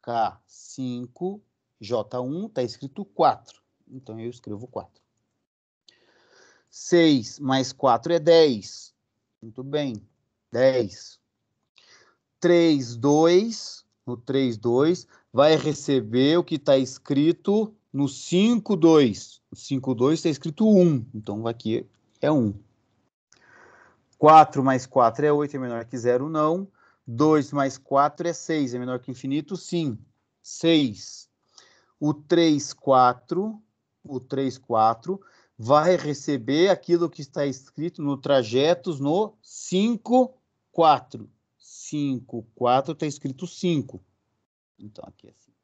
Speaker 1: K5, J1, está escrito 4. Então, eu escrevo 4. 6 mais 4 é 10. Muito bem, 10. 3, 2, no 3, 2, vai receber o que está escrito no 5, 2. No 5, 2 está escrito 1. Então, aqui é 1. 4 mais 4 é 8, é menor que 0, não. 2 mais 4 é 6, é menor que infinito, sim. 6. O 3, 4, vai receber aquilo que está escrito no trajetos no 5, 4. 5, 4 está escrito 5. Então, aqui é 5.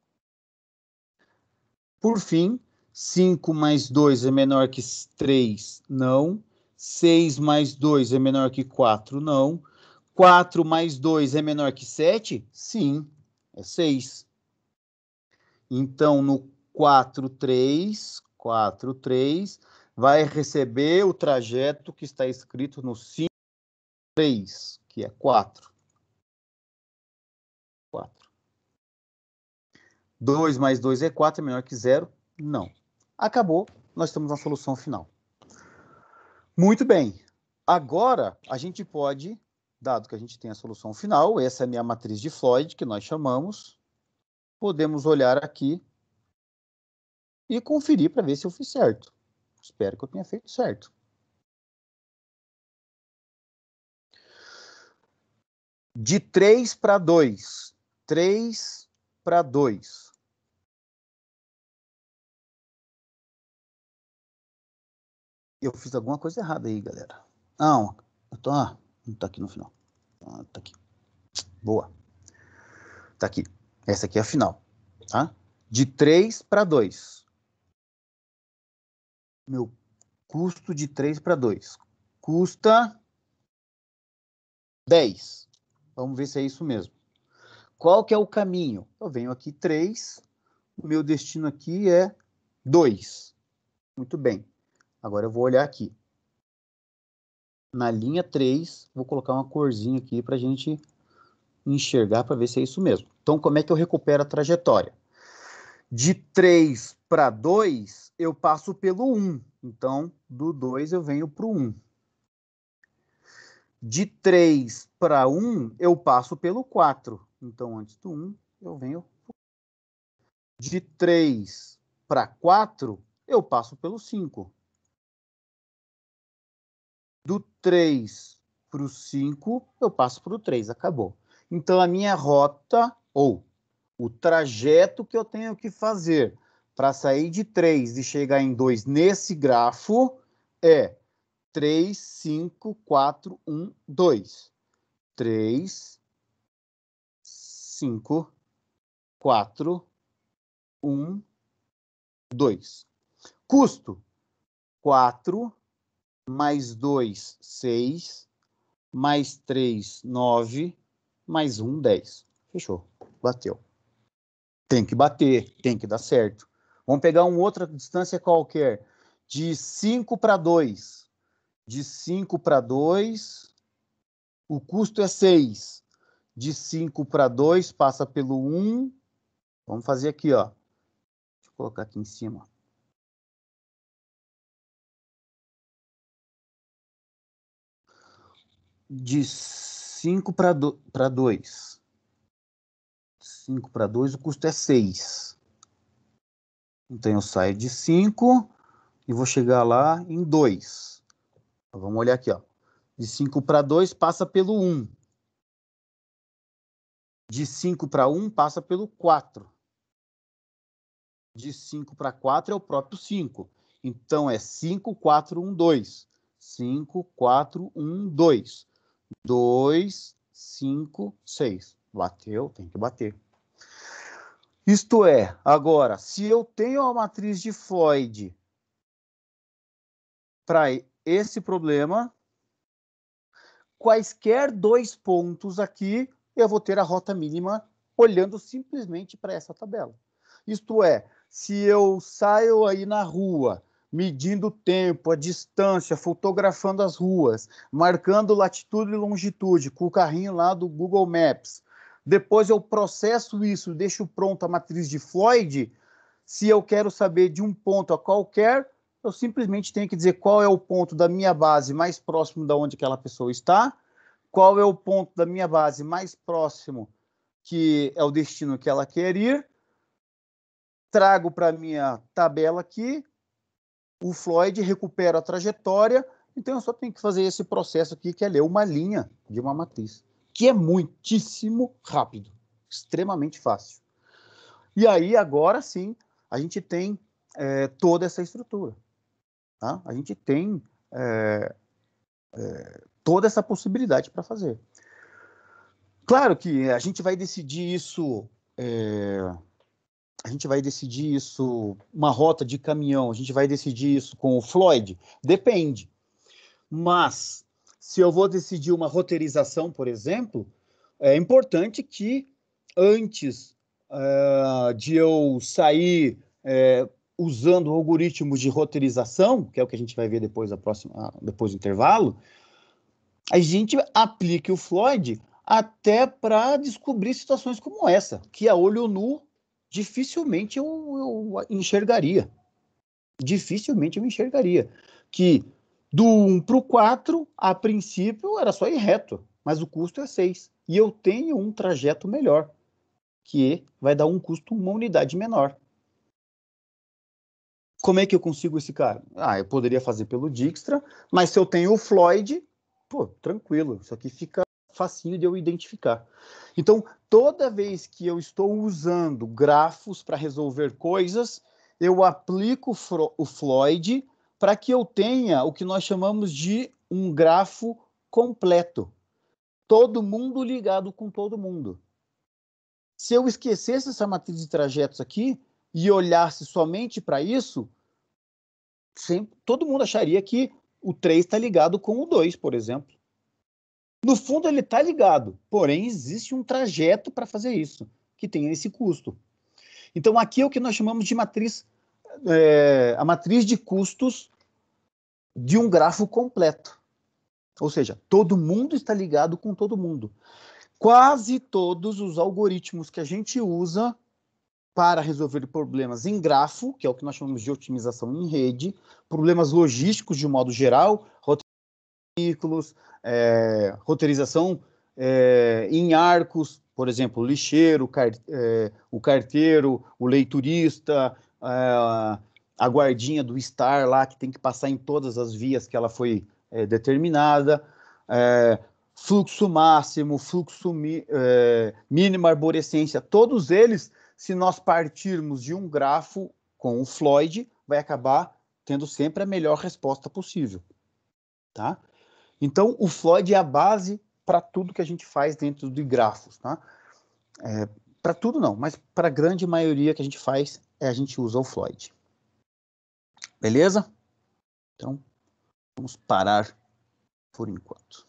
Speaker 1: Por fim, 5 mais 2 é menor que 3, não. 6 mais 2 é menor que 4, não. 4 mais 2 é menor que 7? Sim, é 6. Então, no 4, 3, vai receber o trajeto que está escrito no 5, 3, que é 4. 4. 2 mais 2 é 4, é menor que 0? Não. Acabou, nós estamos na solução final. Muito bem. Agora, a gente pode dado que a gente tem a solução final, essa é a minha matriz de Floyd, que nós chamamos, podemos olhar aqui e conferir para ver se eu fiz certo. Espero que eu tenha feito certo. De 3 para 2. 3 para 2. Eu fiz alguma coisa errada aí, galera. Não, não tá aqui no final. Tá aqui. Boa. Tá aqui. Essa aqui é a final. Tá? De 3 para 2. Meu custo de 3 para 2. Custa 10. Vamos ver se é isso mesmo. Qual que é o caminho? Eu venho aqui 3. O meu destino aqui é 2. Muito bem. Agora eu vou olhar aqui. Na linha 3, vou colocar uma corzinha aqui para a gente enxergar para ver se é isso mesmo. Então, como é que eu recupero a trajetória? De 3 para 2, eu passo pelo 1. Então, do 2 eu venho para o 1. De 3 para 1, eu passo pelo 4. Então, antes do 1, eu venho. De 3 para 4, eu passo pelo 5. Do 3 para o 5, eu passo para o 3. Acabou. Então, a minha rota, ou o trajeto que eu tenho que fazer para sair de 3 e chegar em 2 nesse grafo é 3, 5, 4, 1, 2. 3, 5, 4, 1, 2. Custo: 4, mais 2, 6, mais 3, 9, mais 1, 10. Fechou. Bateu. Tem que bater, tem que dar certo. Vamos pegar uma outra distância qualquer. De 5 para 2. De 5 para 2, o custo é 6. De 5 para 2, passa pelo 1. Vamos fazer aqui, ó. Deixa eu colocar aqui em cima. De 5 para 2. 5 para 2, o custo é 6. Então, eu saio de 5 e vou chegar lá em 2. Então, vamos olhar aqui, ó. De 5 para 2, passa pelo 1. De 5 para 1, passa pelo 4. De 5 para 4 é o próprio 5. Então, é 5, 4, 1, 2. 5, 4, 1, 2. 2, 5, 6. Bateu, tem que bater. Isto é, agora, se eu tenho a matriz de Floyd para esse problema, quaisquer 2 pontos aqui, eu vou ter a rota mínima olhando simplesmente para essa tabela. Isto é, se eu saio aí na rua, medindo o tempo, a distância, fotografando as ruas, marcando latitude e longitude com o carrinho lá do Google Maps, depois eu processo isso, deixo pronto a matriz de Floyd, se eu quero saber de um ponto a qualquer, eu simplesmente tenho que dizer qual é o ponto da minha base mais próximo da onde aquela pessoa está, qual é o ponto da minha base mais próximo que é o destino que ela quer ir, trago para a minha tabela aqui, o Floyd recupera a trajetória, então eu só tenho que fazer esse processo aqui, que é ler uma linha de uma matriz, que é muitíssimo rápido, extremamente fácil. E aí, agora sim, a gente tem toda essa estrutura. Tá? A gente tem toda essa possibilidade para fazer. Claro que a gente vai decidir isso... uma rota de caminhão, a gente vai decidir isso com o Floyd? Depende. Mas, se eu vou decidir uma roteirização, por exemplo, é importante que antes de eu sair usando algoritmos de roteirização, que é o que a gente vai ver depois do intervalo, a gente aplique o Floyd até para descobrir situações como essa, que a olho nu dificilmente eu enxergaria. Dificilmente eu enxergaria. Que do 1 para o 4, a princípio, era só ir reto. mas o custo é 6. E eu tenho um trajeto melhor, que vai dar um custo, uma unidade menor. Como é que eu consigo esse cara? Eu poderia fazer pelo Dijkstra, mas se eu tenho o Floyd, pô, tranquilo, isso aqui fica facinho de eu identificar. Então, toda vez que eu estou usando grafos para resolver coisas, eu aplico o Floyd para que eu tenha o que nós chamamos de um grafo completo. Todo mundo ligado com todo mundo. Se eu esquecesse essa matriz de trajetos aqui e olhasse somente para isso, todo mundo acharia que o 3 está ligado com o 2, por exemplo. No fundo, ele está ligado, porém, existe um trajeto para fazer isso, que tem esse custo. Então, aqui é o que nós chamamos de matriz, a matriz de custos de um grafo completo. Ou seja, todo mundo está ligado com todo mundo. Quase todos os algoritmos que a gente usa para resolver problemas em grafo, que é o que nós chamamos de otimização em rede, problemas logísticos de um modo geral, ciclos, roteirização em arcos, por exemplo, lixeiro, o carteiro, o leiturista, a guardinha do Star lá, que tem que passar em todas as vias que ela foi determinada, fluxo máximo, fluxo mínimo, arborescência, todos eles, se nós partirmos de um grafo com o Floyd, vai acabar tendo sempre a melhor resposta possível, tá? Então, o Floyd é a base para tudo que a gente faz dentro de grafos, tá? Para tudo não, mas para a grande maioria que a gente faz, a gente usa o Floyd. Beleza? Então, vamos parar por enquanto.